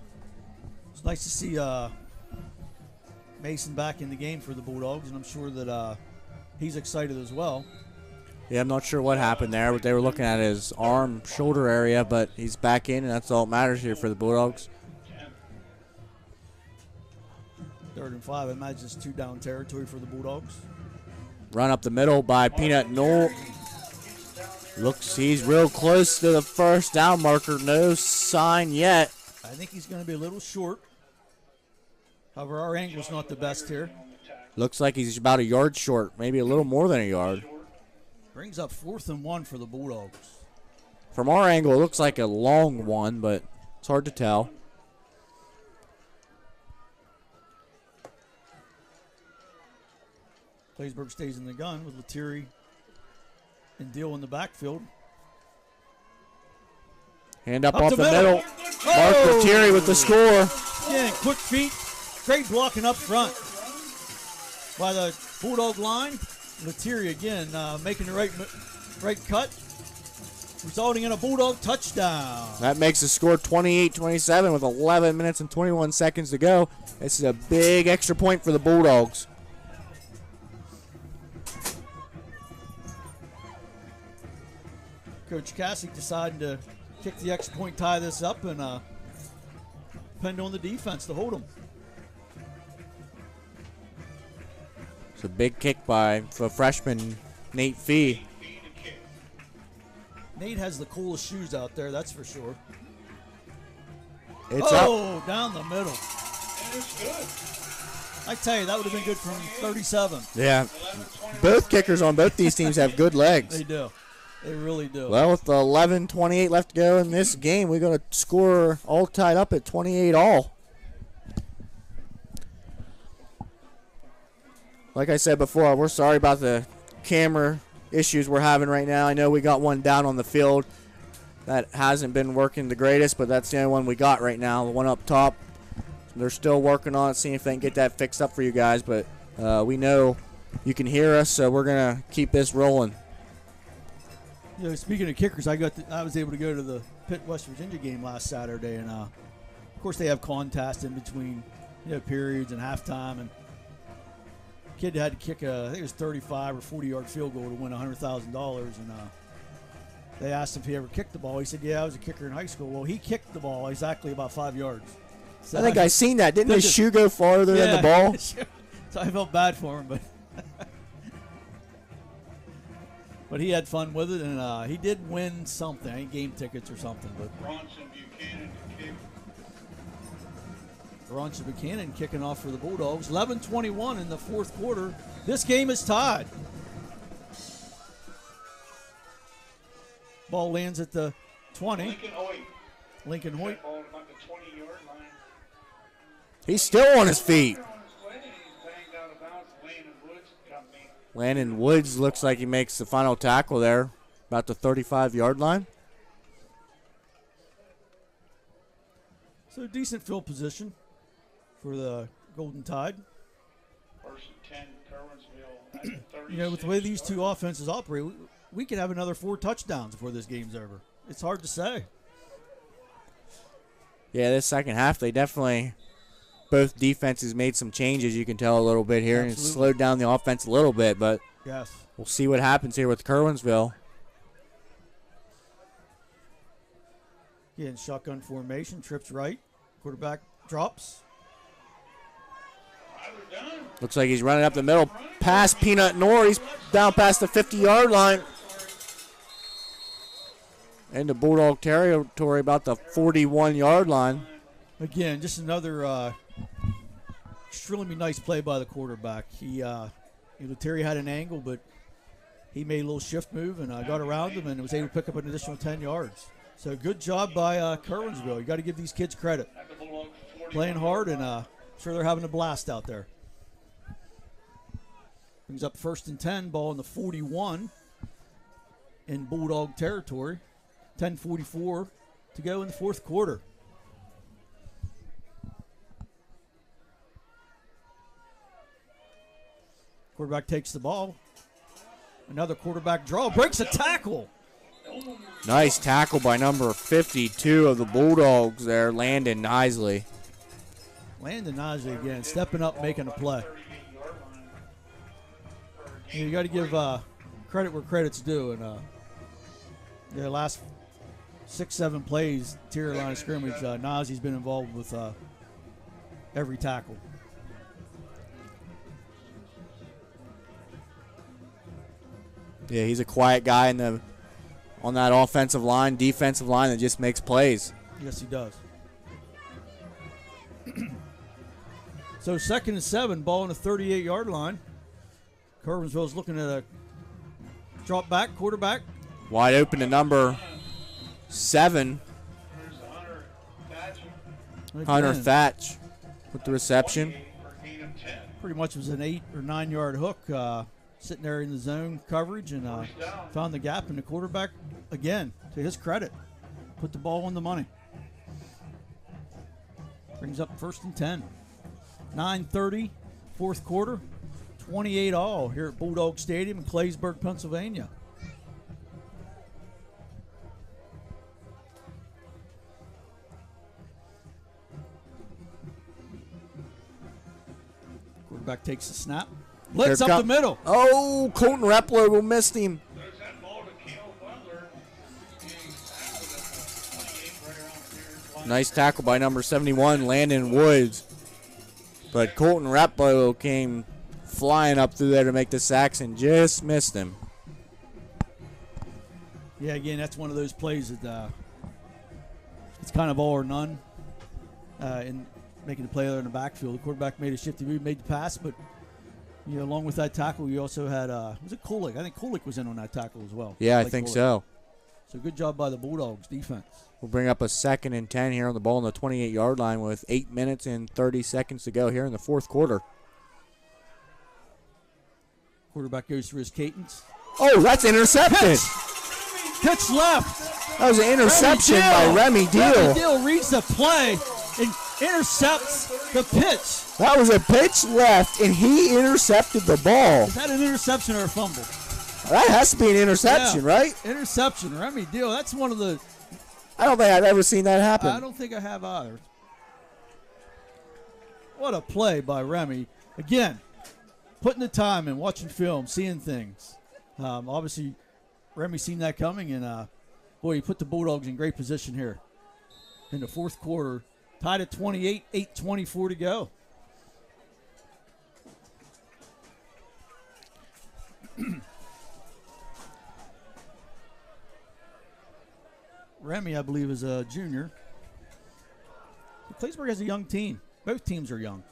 It's nice to see Mason back in the game for the Bulldogs, and I'm sure that he's excited as well. Yeah, I'm not sure what happened there, but they were looking at his arm, shoulder area, but he's back in, and that's all that matters here for the Bulldogs. 3rd and 5. I imagine it's 2-down territory for the Bulldogs. Run up the middle by Peanut Knoll. Looks he's real close to the 1st down marker. No sign yet. I think he's going to be a little short. However, our angle's not the best here. Looks like he's about a yard short, maybe a little more than a yard. Brings up 4th and 1 for the Bulldogs. From our angle, it looks like a long one, but it's hard to tell. Claysburg stays in the gun with Lettieri and Deal in the backfield. Hand up off the middle. Mark Lettieri with the score. Yeah, quick feet. Great blocking up front by the Bulldog line. Lettieri again making the right cut, resulting in a Bulldog touchdown. That makes the score 28-27 with 11 minutes and 21 seconds to go. This is a big extra point for the Bulldogs. Coach Cassick deciding to kick the extra point, tie this up, and depend on the defense to hold them. It's a big kick by the freshman Nate Fee. Nate has the coolest shoes out there, that's for sure. It's up. Down the middle. I tell you, that would have been good from 37. Yeah, both kickers on both these teams have good legs. They do. They really do. Well, with 11:28 left to go in this game, we're going to score all tied up at 28 all. Like I said before, we're sorry about the camera issues we're having right now. I know we got one down on the field that hasn't been working the greatest, but that's the only one we got right now, the one up top. They're still working on it, seeing if they can get that fixed up for you guys, but we know you can hear us, so we're going to keep this rolling. You know, speaking of kickers, I was able to go to the Pitt West Virginia game last Saturday, and of course they have contests in between, periods and halftime. And kid had to kick I think it was 35 or 40-yard field goal to win $100,000. And they asked him if he ever kicked the ball. He said, "Yeah, I was a kicker in high school." Well, he kicked the ball exactly about 5 yards. So I think I seen that. Didn't his shoe go farther than the ball? So I felt bad for him, but. But he had fun with it, and he did win something. I think game tickets or something. But Bronson Buchanan to kick. Bronson Buchanan kicking off for the Bulldogs. 11:21 in the 4th quarter. This game is tied. Ball lands at the 20. Lincoln Hoyt. Ball at about the 20-yard line. He's still on his feet. On his way, he's banged out of bounds. Landon Woods company. Landon Woods looks like he makes the final tackle there, about the 35-yard line. So decent field position for the Golden Tide. First and 10, Curwensville at the 36. You know, with the way these two offenses operate, we could have another 4 touchdowns before this game's over. It's hard to say. Yeah, this second half, they definitely, both defenses made some changes, you can tell a little bit here, and it slowed down the offense a little bit, but yes, we'll see what happens here with Curwensville. Again, shotgun formation, trips right, quarterback drops. Looks like he's running up the middle, past Peanut Nor. He's down past the 50-yard line. Into Bulldog territory, about the 41-yard line. Again, just another extremely nice play by the quarterback. Terry had an angle, but he made a little shift move and got around him and was able to pick up an additional 10 yards. So good job by Curwensville. You got to give these kids credit. Playing hard, and I'm sure they're having a blast out there. Brings up first and 10, ball in the 41 in Bulldog territory. 10:44 to go in the fourth quarter. Quarterback takes the ball. Another quarterback draw. Breaks a tackle. Nice tackle by number 52 of the Bulldogs there, Landon Nisley. Landon Nisley again, stepping up, making a play. You got to give credit where credit's due. And the last 6-7 plays, tier line of scrimmage, Nazi's been involved with every tackle. Yeah, he's a quiet guy on that offensive line, defensive line that just makes plays. Yes, he does. So 2nd and 7, ball on the 38-yard line. Curwensville's looking at a drop back, quarterback. Wide open to number 7. Hunter Thatch with the reception. Pretty much was an 8 or 9 yard hook, sitting there in the zone coverage, and found the gap, and the quarterback, again, to his credit, put the ball on the money. Brings up 1st and 10. 9:30, fourth quarter, 28-all here at Bulldog Stadium in Claysburg, Pennsylvania. Quarterback takes the snap. Blitz up the middle. Oh, Colton Replogle missed him. Nice tackle by number 71, Landon Woods. But Colton Replogle came flying up through there to make the sacks and just missed him. Yeah, again, that's one of those plays that it's kind of all or none in making the play there in the backfield. The quarterback made a shifty move, made the pass, but along with that tackle, you also had was it Kulik? I think Kulik was in on that tackle as well. Yeah, I think so. So good job by the Bulldogs defense. We'll bring up a 2nd and 10 here on the ball on the 28-yard line with 8 minutes and 30 seconds to go here in the fourth quarter. Quarterback goes through his cadence. Oh, that's intercepted. Pitch left. That was an interception by Remy Deal. Remy Deal reads the play and intercepts the pitch. That was a pitch left, and he intercepted the ball. Is that an interception or a fumble? That has to be an interception, right? Interception, Remy Deal. That's one of the... I don't think I've ever seen that happen. I don't think I have either. What a play by Remy. Again, putting the time in, watching film, seeing things. Obviously, Remy seen that coming, and boy, he put the Bulldogs in great position here in the fourth quarter. Tied at 28, 8:24 to go. Remy, I believe, is a junior. Claysburg has a young team. Both teams are young.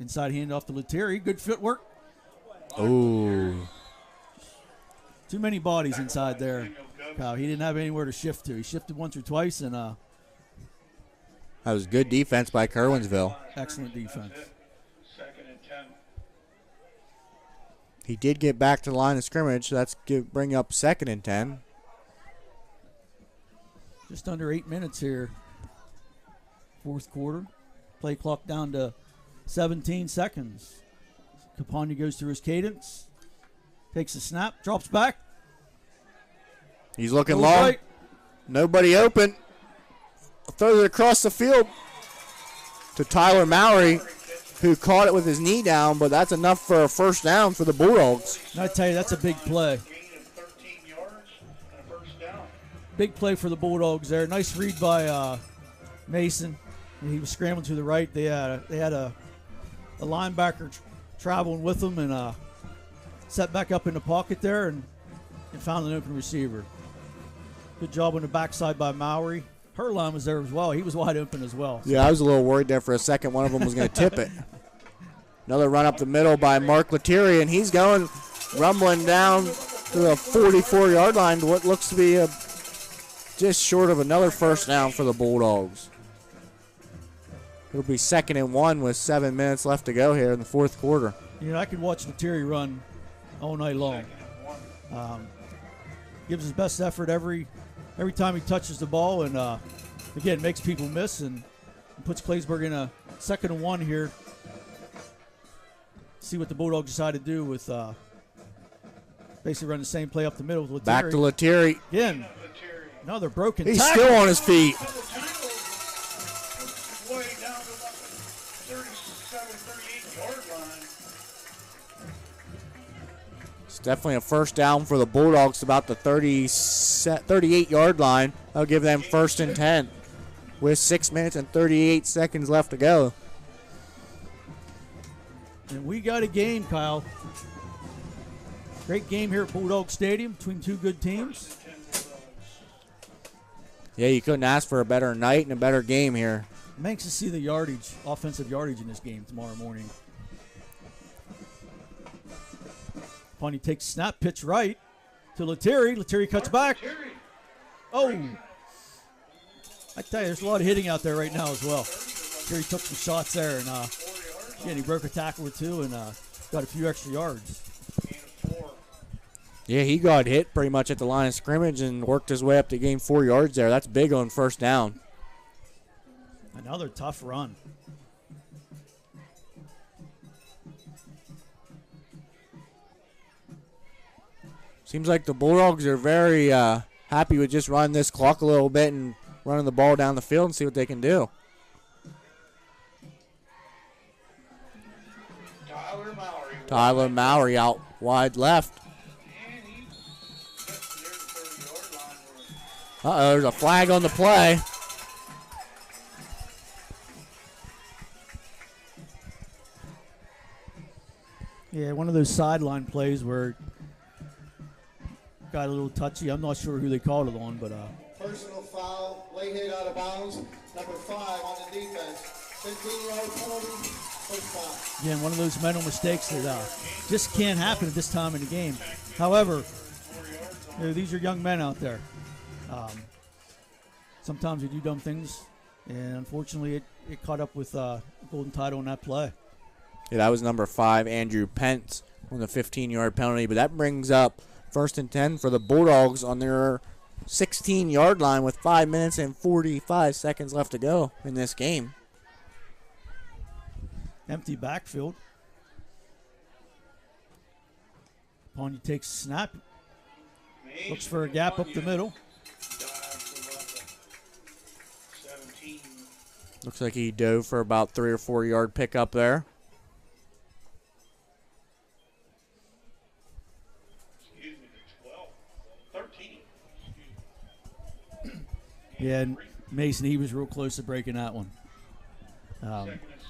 Inside handoff to Lettieri. Good footwork. Oh. Too many bodies inside there. He didn't have anywhere to shift to. He shifted once or twice, and That was good defense by Curwensville. excellent defense. Second and 10. He did get back to the line of scrimmage, so that's bring up 2nd and 10. Just under 8 minutes here. Fourth quarter. Play clock down to 17 seconds. Capia goes through his cadence. Takes a snap, drops back. He's looking Goes long. right. Nobody open. Throws it across the field to Tyler Mowry, who caught it with his knee down, but that's enough for a first down for the Bulldogs. And I tell you, that's a big play. Gain of 13 yards and a first down. Big play for the Bulldogs there. Nice read by Mason. He was scrambling to the right. They had a linebacker traveling with them and set back up in the pocket there and found an open receiver. Good job on the backside by Mowry. Herline was there as well. He was wide open as well. Yeah, I was a little worried there for a second. One of them was going to tip it. Another run up the middle by Mark Lettieri, and he's going rumbling down to the 44-yard line to what looks to be just short of another first down for the Bulldogs. It'll be 2nd and 1 with 7 minutes left to go here in the fourth quarter. You know, I could watch Lettieri run all night long. Gives his best effort every time he touches the ball, and again, makes people miss and puts Claysburg in a 2nd and 1 here. See what the Bulldogs decide to do with basically run the same play up the middle with Lettieri. Back to Lettieri. Again, another broken He's tackle. still on his feet. Way down to about the 37, 38-yard line. It's definitely a first down for the Bulldogs, about the 38-yard line. That'll give them 1st and 10 with 6 minutes and 38 seconds left to go. And we got a game, Kyle. Great game here at Bulldog Stadium between two good teams. Yeah, you couldn't ask for a better night and a better game here. I'm anxious to see the yardage, offensive yardage in this game tomorrow morning. Pawnee takes snap, pitch right to Lettieri. Lettieri cuts back. Oh! I tell you, there's a lot of hitting out there right now as well. Lettieri took some shots there, and he broke a tackle or two and got a few extra yards. Yeah, he got hit pretty much at the line of scrimmage and worked his way up to gain 4 yards there. That's big on first down. Another tough run. Seems like the Bulldogs are very happy with just running this clock a little bit and running the ball down the field and see what they can do. Tyler Mowry out wide left. Uh-oh, there's a flag on the play. Yeah, one of those sideline plays where got a little touchy. I'm not sure who they called it on, but Personal foul, late hit out of bounds, number 5 on the defense. 15-yard penalty, first down. again, one of those mental mistakes that just can't happen at this time in the game. However, you know, these are young men out there. Sometimes they do dumb things, and unfortunately it caught up with golden title on that play. Yeah, that was number 5, Andrew Pence, on the 15-yard penalty. But that brings up 1st and 10 for the Bulldogs on their 16-yard line with 5 minutes and 45 seconds left to go in this game. Empty backfield. Pawnee takes a snap. Looks for a gap up the middle. Looks like he dove for about 3 or 4 yard pickup there. Excuse me, 12, 13. Yeah, and Mason, he was real close to breaking that one.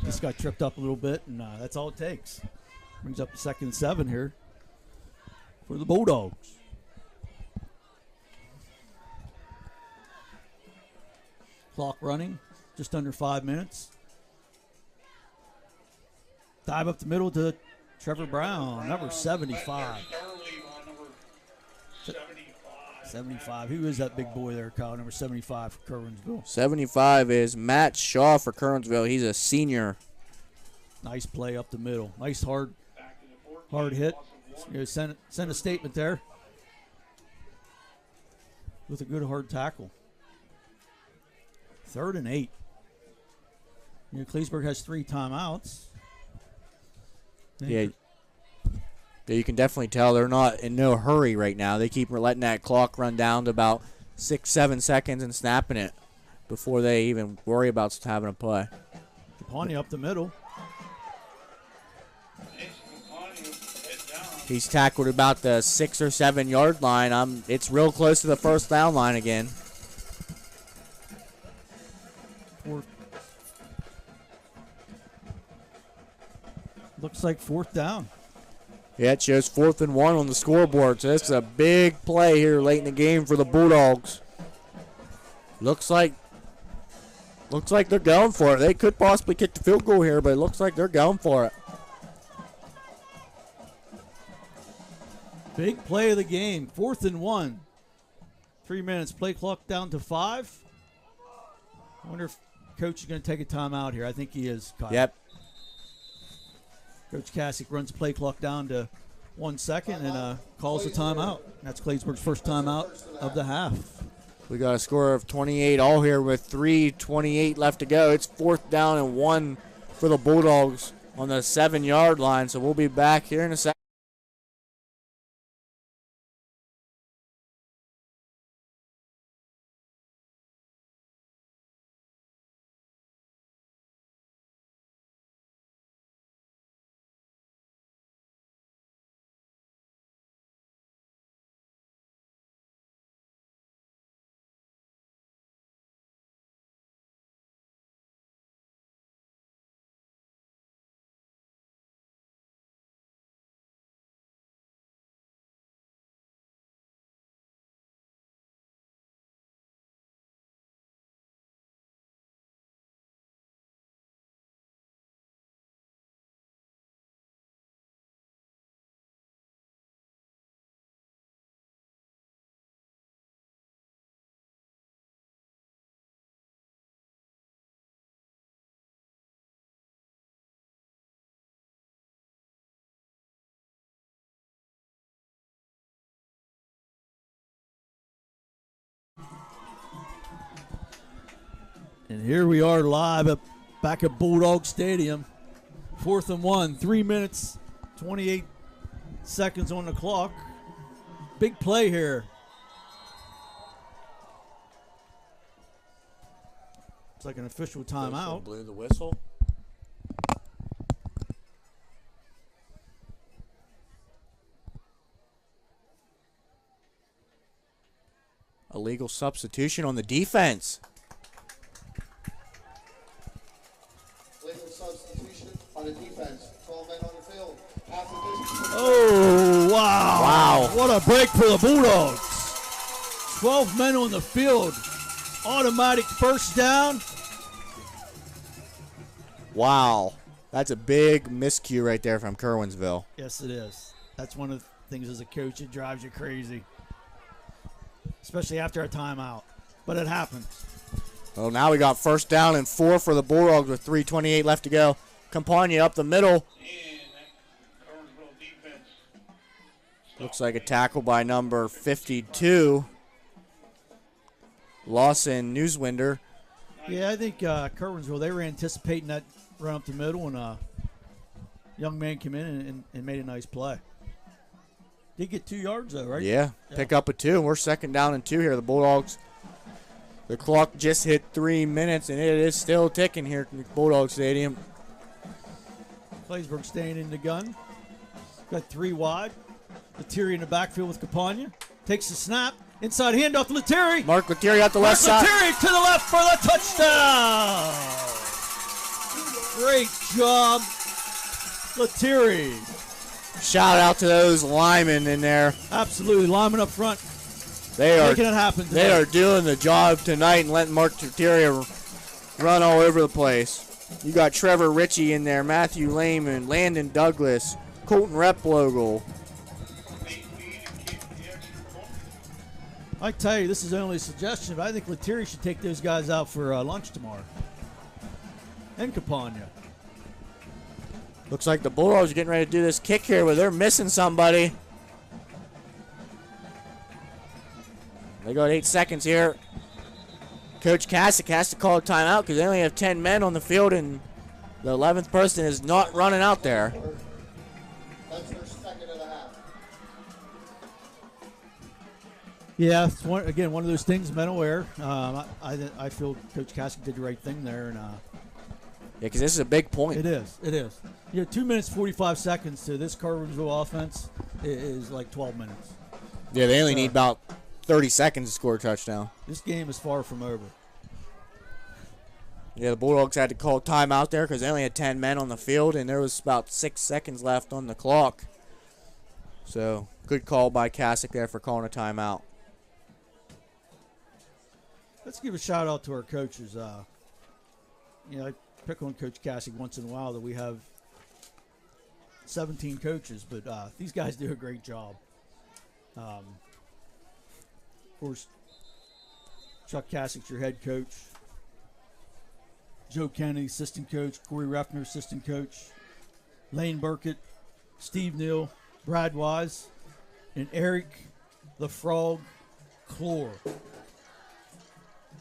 Just got tripped up a little bit, and that's all it takes. Brings up the 2nd and 7 here for the Bulldogs. Clock running, just under 5 minutes. Dive up the middle to Trevor Brown, number 75. 75. Who is that big boy there, Kyle? Number 75 for Curwensville. 75 is Matt Shaw for Curwensville. He's a senior. Nice play up the middle. Nice hard hit. You know, send a statement there with a good hard tackle. 3rd and 8. You know, Claysburg has 3 timeouts. Yeah, you can definitely tell they're not in no hurry right now. They keep letting that clock run down to about 6-7 seconds and snapping it before they even worry about having a play. Capia up the middle. He's tackled about the 6 or 7 yard line. It's real close to the first down line again. Looks like 4th down. Yeah, it shows 4th and 1 on the scoreboard. So this is a big play here late in the game for the Bulldogs. Looks like they're going for it. They could possibly kick the field goal here, but it looks like they're going for it. Big play of the game. 4th and 1. 3 minutes. Play clock down to 5. I wonder if Coach is going to take a timeout here. I think he is, Kyle. Yep. Coach Kasich runs play clock down to 1 second and calls a timeout. That's Claysburg's first timeout of the half. We got a score of 28 all here with 3:28 left to go. It's 4th down and 1 for the Bulldogs on the 7-yard line. So we'll be back here in a second. And here we are live back at Bulldog Stadium. 4th and 1, 3 minutes, 28 seconds on the clock. Big play here. It's like an official timeout. Blew the whistle. Illegal substitution on the defense. Legal substitution on the defense. 12 men on the field. Oh, wow. Wow. What a break for the Bulldogs. 12 men on the field. Automatic first down. Wow. That's a big miscue right there from Curwensville. Yes, it is. That's one of the things as a coach that drives you crazy, especially after a timeout. But it happens. Well, now we got 1st down and 4 for the Bulldogs with 3:28 left to go. Campagna up the middle. Looks like a tackle by number 52. Lawson Newswinder. Yeah, I think Curwensville, they were anticipating that run up the middle, and a young man came in and made a nice play. Did get 2 yards, though, right? Yeah, pick up a 2. We're 2nd down and 2 here. The Bulldogs, the clock just hit 3 minutes, and it is still ticking here at Bulldog Stadium. Claysburg staying in the gun. Got 3 wide. Lettieri in the backfield with Capia. Takes the snap. Inside handoff to Lettieri. Mark Lettieri out the left side. Lettieri to the left for the touchdown. Great job, Lettieri. Shout out to those linemen in there. Absolutely, linemen up front. They are making it happen today. They are doing the job tonight and letting Mark Lettieri run all over the place. You got Trevor Ritchie in there, Matthew Lehman, Landon Douglas, Colton Replogle. I tell you, this is only a suggestion, but I think Lettieri should take those guys out for lunch tomorrow. And Capia. Looks like the Bulldogs are getting ready to do this kick here where they're missing somebody. They got 8 seconds here. Coach Kasich has to call a timeout because they only have 10 men on the field, and the 11th person is not running out there. That's their second of the half. Yeah, it's one of those things, mental error. I feel Coach Kasich did the right thing there. And yeah, because this is a big point. It is. 2 minutes, 45 seconds to this Curwensville offense is like 12 minutes. Yeah, they only need about 30 seconds to score a touchdown. This game is far from over. Yeah, the Bulldogs had to call timeout there because they only had 10 men on the field, and there was about 6 seconds left on the clock. So, good call by Kasich there for calling a timeout. Let's give a shout out to our coaches. I pick on Coach Kasich once in a while that we have 17 coaches, but these guys do a great job. Of course, Chuck Kasich's your head coach. Joe Kennedy, assistant coach. Corey Reffner, assistant coach. Lane Burkett, Steve Neal, Brad Wise, and Eric the Frog Clore.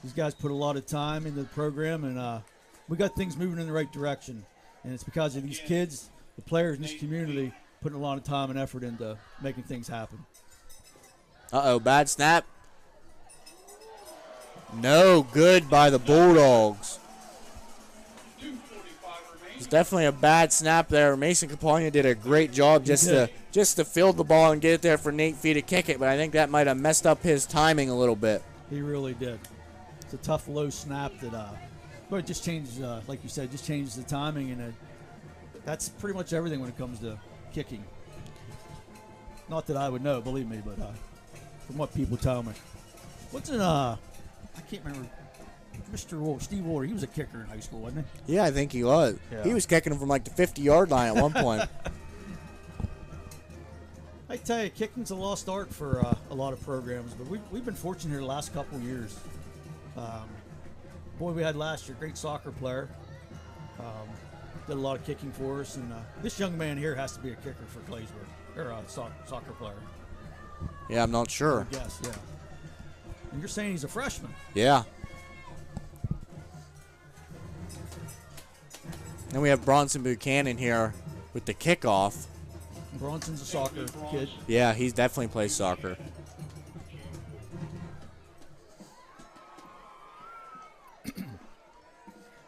These guys put a lot of time into the program, and we got things moving in the right direction. And it's because of these kids, the players in this community, putting a lot of time and effort into making things happen. Uh-oh, bad snap. No good by the Bulldogs. It's definitely a bad snap there. Mason Capia did a great job just to field the ball and get it there for Nate Fee to kick it, but I think that might have messed up his timing a little bit. He really did. It's a tough low snap that, but it just changes, like you said, just changes the timing, and that's pretty much everything when it comes to kicking. Not that I would know, believe me, but from what people tell me. What's in I can't remember. Mr. Wolf, Steve Wolter, he was a kicker in high school, wasn't he? Yeah, I think he was. Yeah. He was kicking him from like the 50-yard line at one point. I tell you, kicking's a lost art for a lot of programs, but we've been fortunate here the last couple of years. Boy, we had last year, great soccer player. Did a lot of kicking for us, and this young man here has to be a kicker for Claysburg, or a soccer player. Yeah, I'm not sure. Yes, yeah. And you're saying he's a freshman? Yeah. Then we have Bronson Buchanan here with the kickoff. Bronson's a soccer kid. Yeah, he's definitely plays soccer.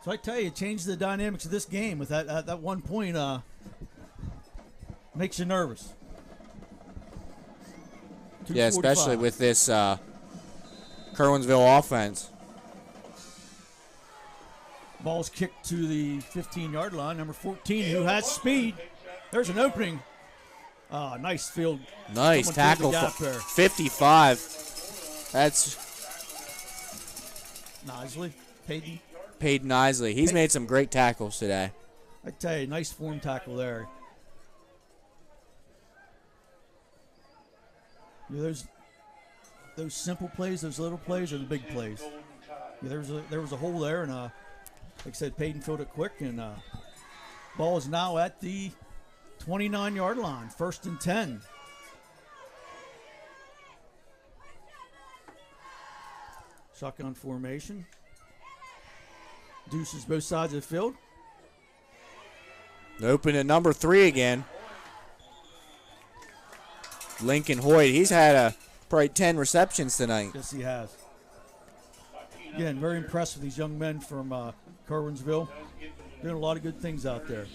So I tell you, it changed the dynamics of this game with that 1 point. Makes you nervous. Yeah, especially with this Curwensville offense. Ball's kicked to the 15-yard line. Number 14, who has speed. There's an opening. Nice field. Nice tackle. 55. That's Nisley. Peyton Isley. He's made some great tackles today. I tell you, nice form tackle there. You know, those simple plays, those little plays are the big plays. Yeah, there was a hole there, and like I said, Peyton filled it quick, and ball is now at the 29-yard line, 1st and 10. Shotgun formation. Deuces both sides of the field. Open at number 3 again. Lincoln Hoyt. He's had probably 10 receptions tonight. Yes, he has. Again, very impressed with these young men from Curwensville. Doing a lot of good things out there.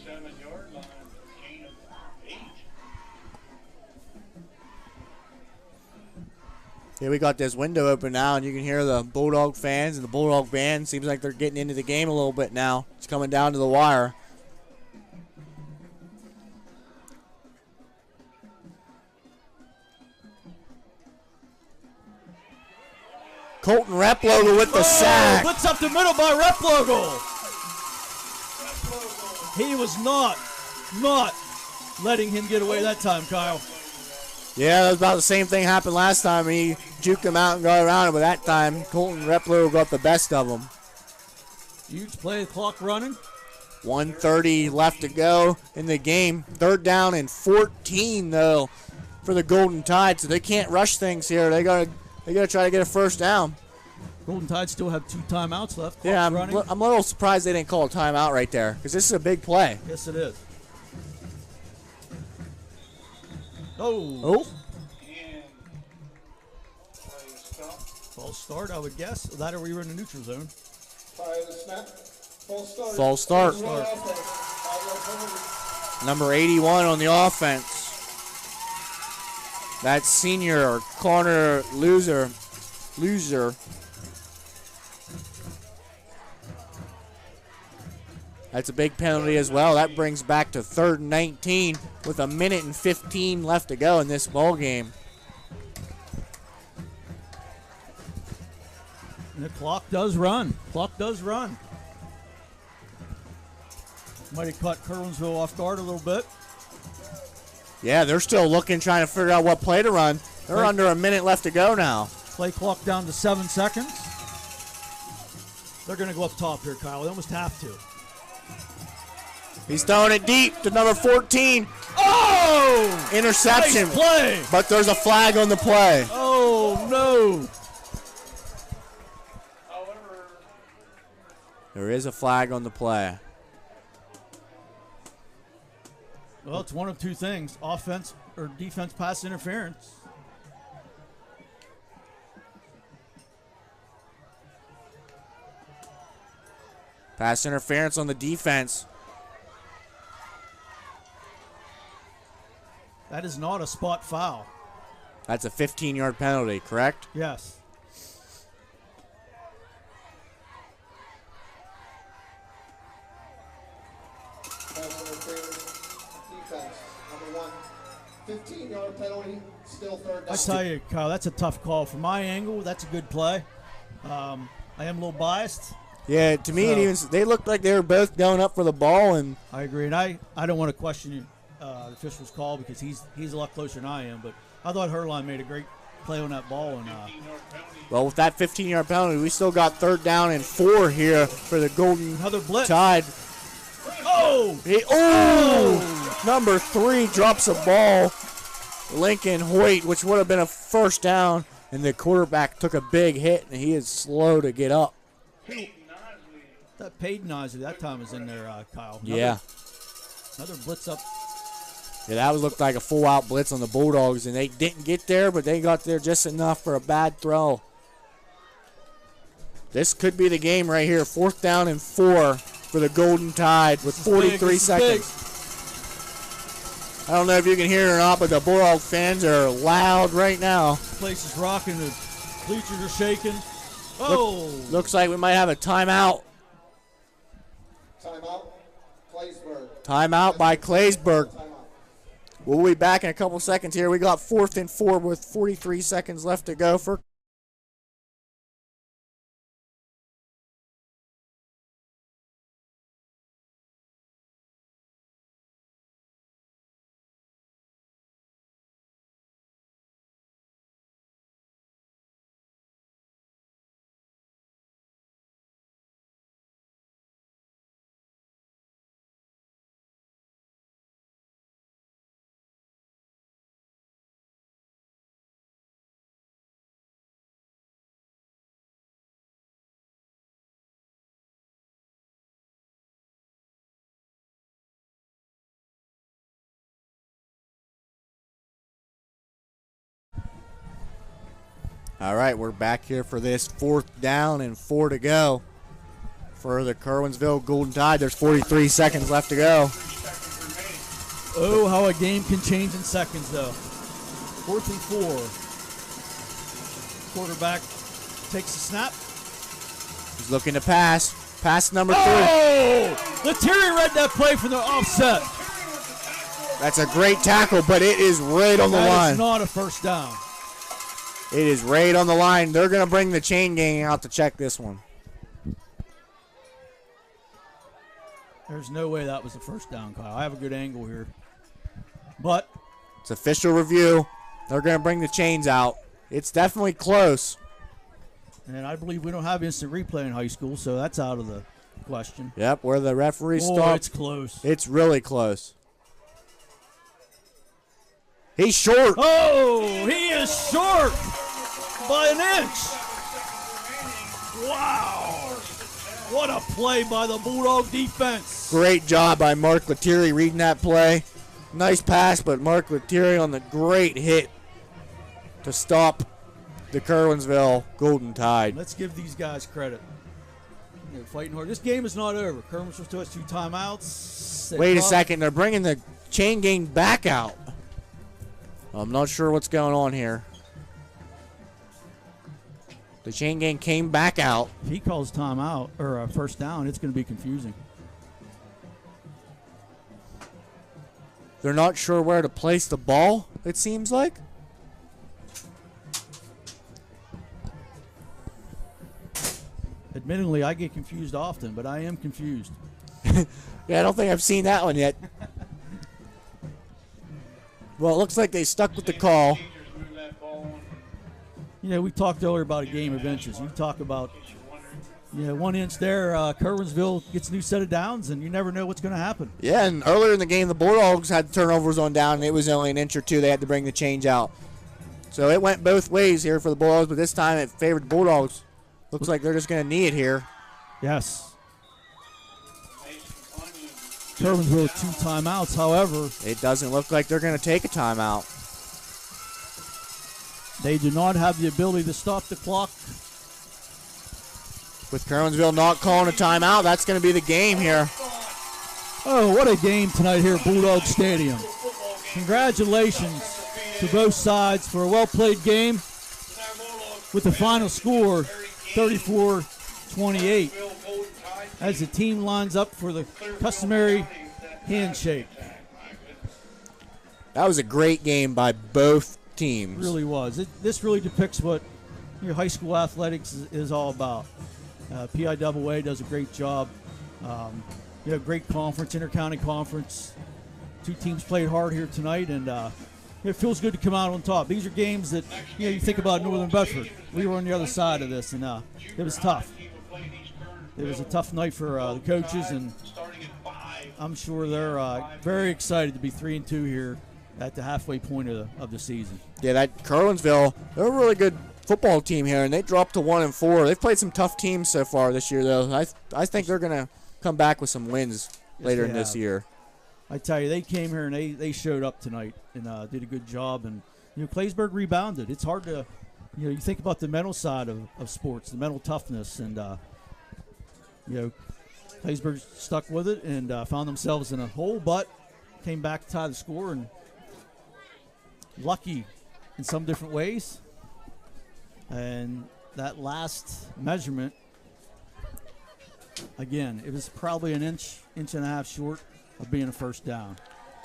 Yeah, we got this window open now, and you can hear the Bulldog fans and the Bulldog band. Seems like they're getting into the game a little bit now. It's coming down to the wire. Colton Replogle with the sack. Blitz up the middle by Replogle. He was not letting him get away that time, Kyle. Yeah, that was about the same thing happened last time. He juke him out and go around it, but that time Colton Replow got the best of him. Huge play, the clock running. 1:30 left to go in the game. 3rd down and 14 though for the Golden Tide, so they can't rush things here. They gotta try to get a first down. Golden Tide still have 2 timeouts left. Yeah, I'm running. a little surprised they didn't call a timeout right there because this is a big play. Yes, it is. Oh. Oh, And play stop. False start, I would guess. That or we were in the neutral zone. Fire the snap. False start. false start. Number 81 on the offense. That's senior corner loser. That's a big penalty as well. That brings back to 3rd and 19 with 1:15 left to go in this ball game. And the clock does run. Might have caught Curwensville off guard a little bit. Yeah, they're still looking, trying to figure out what play to run. They're under a minute left to go now. Play clock down to 7 seconds. They're going to go up top here, Kyle. They almost have to. He's throwing it deep to number 14. Oh! Interception. Nice play. But there's a flag on the play. Oh, no. However, There is a flag on the play. Well, it's one of 2 things. Offense or defense pass interference. Pass interference on the defense. That is not a spot foul. That's a 15-yard penalty, correct? Yes. Pass interference. Defense. Number 1. 15-yard penalty. Still 3rd down. I tell you, Kyle, that's a tough call. From my angle, that's a good play. I am a little biased. Yeah, to me, they looked like they were both going up for the ball, and I agree, and I don't want to question the official's call because he's a lot closer than I am. But I thought Herline made a great play on that ball, and 15-yard penalty. well, with that 15-yard penalty, we still got 3rd down and 4 here for the Golden another blitz. Tide. Oh! Number 3 drops a ball. Lincoln Hoyt, which would have been a first down, and the quarterback took a big hit, and he is slow to get up. That Peyton Isley that time was in there, Kyle. Another blitz up. Yeah, that looked like a full-out blitz on the Bulldogs, and they didn't get there, but they got there just enough for a bad throw. This could be the game right here. 4th down and 4 for the Golden Tide with 43 seconds. I don't know if you can hear it or not, but the Bulldog fans are loud right now. The place is rocking. The bleachers are shaking. Oh! Looks like we might have a timeout. Timeout. Claysburg. Timeout by Claysburg. Timeout. We'll be back in a couple seconds here. We got 4th and 4 with 43 seconds left to go for All right, we're back here for this 4th down and 4 to go for the Curwensville Golden Tide. There's 43 seconds left to go. Oh, how a game can change in seconds, though. 4th and 4. Quarterback takes the snap. He's looking to pass. Pass number 3. Oh! Lettieri read that play from the offset. That's a great tackle, but it is right on the That line. is not a first down. It is right on the line. They're going to bring the chain gang out to check this one. There's no way that was a first down, Kyle. I have a good angle here. But It's official review. They're going to bring the chains out. It's definitely close. And I believe we don't have instant replay in high school, so that's out of the question. Yep, where the referee Oh, stopped. it's close. It's really close. He's short. Oh, he is short by an inch. Wow. What a play by the Bulldog defense. Great job by Mark Lettieri reading that play. Nice pass, but Mark Lettieri on the great hit to stop the Curwensville Golden Tide. Let's give these guys credit. They're fighting hard. This game is not over. Curwensville still has 2 timeouts. Wait a second. They're bringing the chain gang back out. I'm not sure what's going on here. The chain gang came back out. If he calls timeout or a first down, it's going to be confusing. They're not sure where to place the ball, it seems like. Admittedly, I get confused often, but I am confused. Yeah, I don't think I've seen that one yet. Well, it looks like they stuck with the call. You know, we talked earlier about a game of inches. You talk about, 1 inch there. Curwensville gets a new set of downs, and you never know what's going to happen. Yeah, and earlier in the game, the Bulldogs had turnovers on down, and it was only an inch or two. They had to bring the change out. So it went both ways here for the Bulldogs, but this time it favored the Bulldogs. Looks like they're just going to knee it here. Yes. Curwensville 2 timeouts, however. It doesn't look like they're going to take a timeout. They do not have the ability to stop the clock. With Curwensville not calling a timeout, that's going to be the game here. Oh, what a game tonight here at Bulldog Stadium. Congratulations to both sides for a well-played game with the final score 34-28 as the team lines up for the customary handshake. That was a great game by both teams. It really was. This really depicts what high school athletics is all about. PIAA does a great job. Great conference, inter-county conference. 2 teams played hard here tonight, and it feels good to come out on top. These are games that you think about Northern Bedford. We were on the other side of this, and it was tough. It was a tough night for the coaches, and I'm sure they're very excited to be 3-2 here at the halfway point of the season. Yeah, that Curwensville, they're a really good football team here, and they dropped to 1-4. They've played some tough teams so far this year, though. I think they're going to come back with some wins later in this year. I tell you, they came here and they showed up tonight and did a good job. And Claysburg rebounded. It's hard to, you think about the mental side of sports, the mental toughness, and Claysburg stuck with it and found themselves in a hole, but came back to tie the score and lucky in some different ways. And that last measurement, again, it was probably an inch and a half short of being a first down.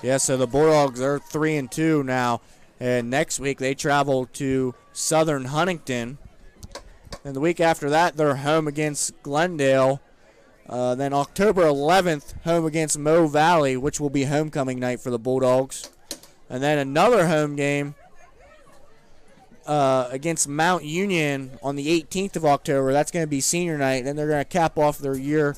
Yeah, so the Bulldogs are 3-2 now, and next week they travel to Southern Huntington. And the week after that, they're home against Glendale. Then October 11th, home against Mo Valley, which will be homecoming night for the Bulldogs. And then another home game against Mount Union on the 18th of October. That's going to be senior night. Then they're going to cap off their year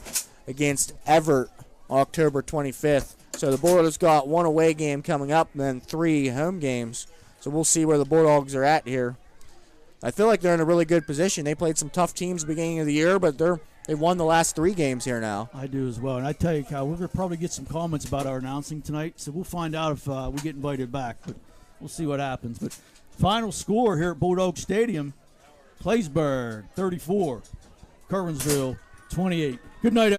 against Everett October 25th. So the Bulldogs got 1 away game coming up and then 3 home games. So we'll see where the Bulldogs are at here. I feel like they're in a really good position. They played some tough teams at the beginning of the year, but they've won the last 3 games here now. I do as well. And I tell you, Kyle, we're going to probably get some comments about our announcing tonight. So we'll find out if we get invited back. But we'll see what happens. But final score here at Bulldog Stadium, Claysburg 34, Curwensville 28. Good night, everyone.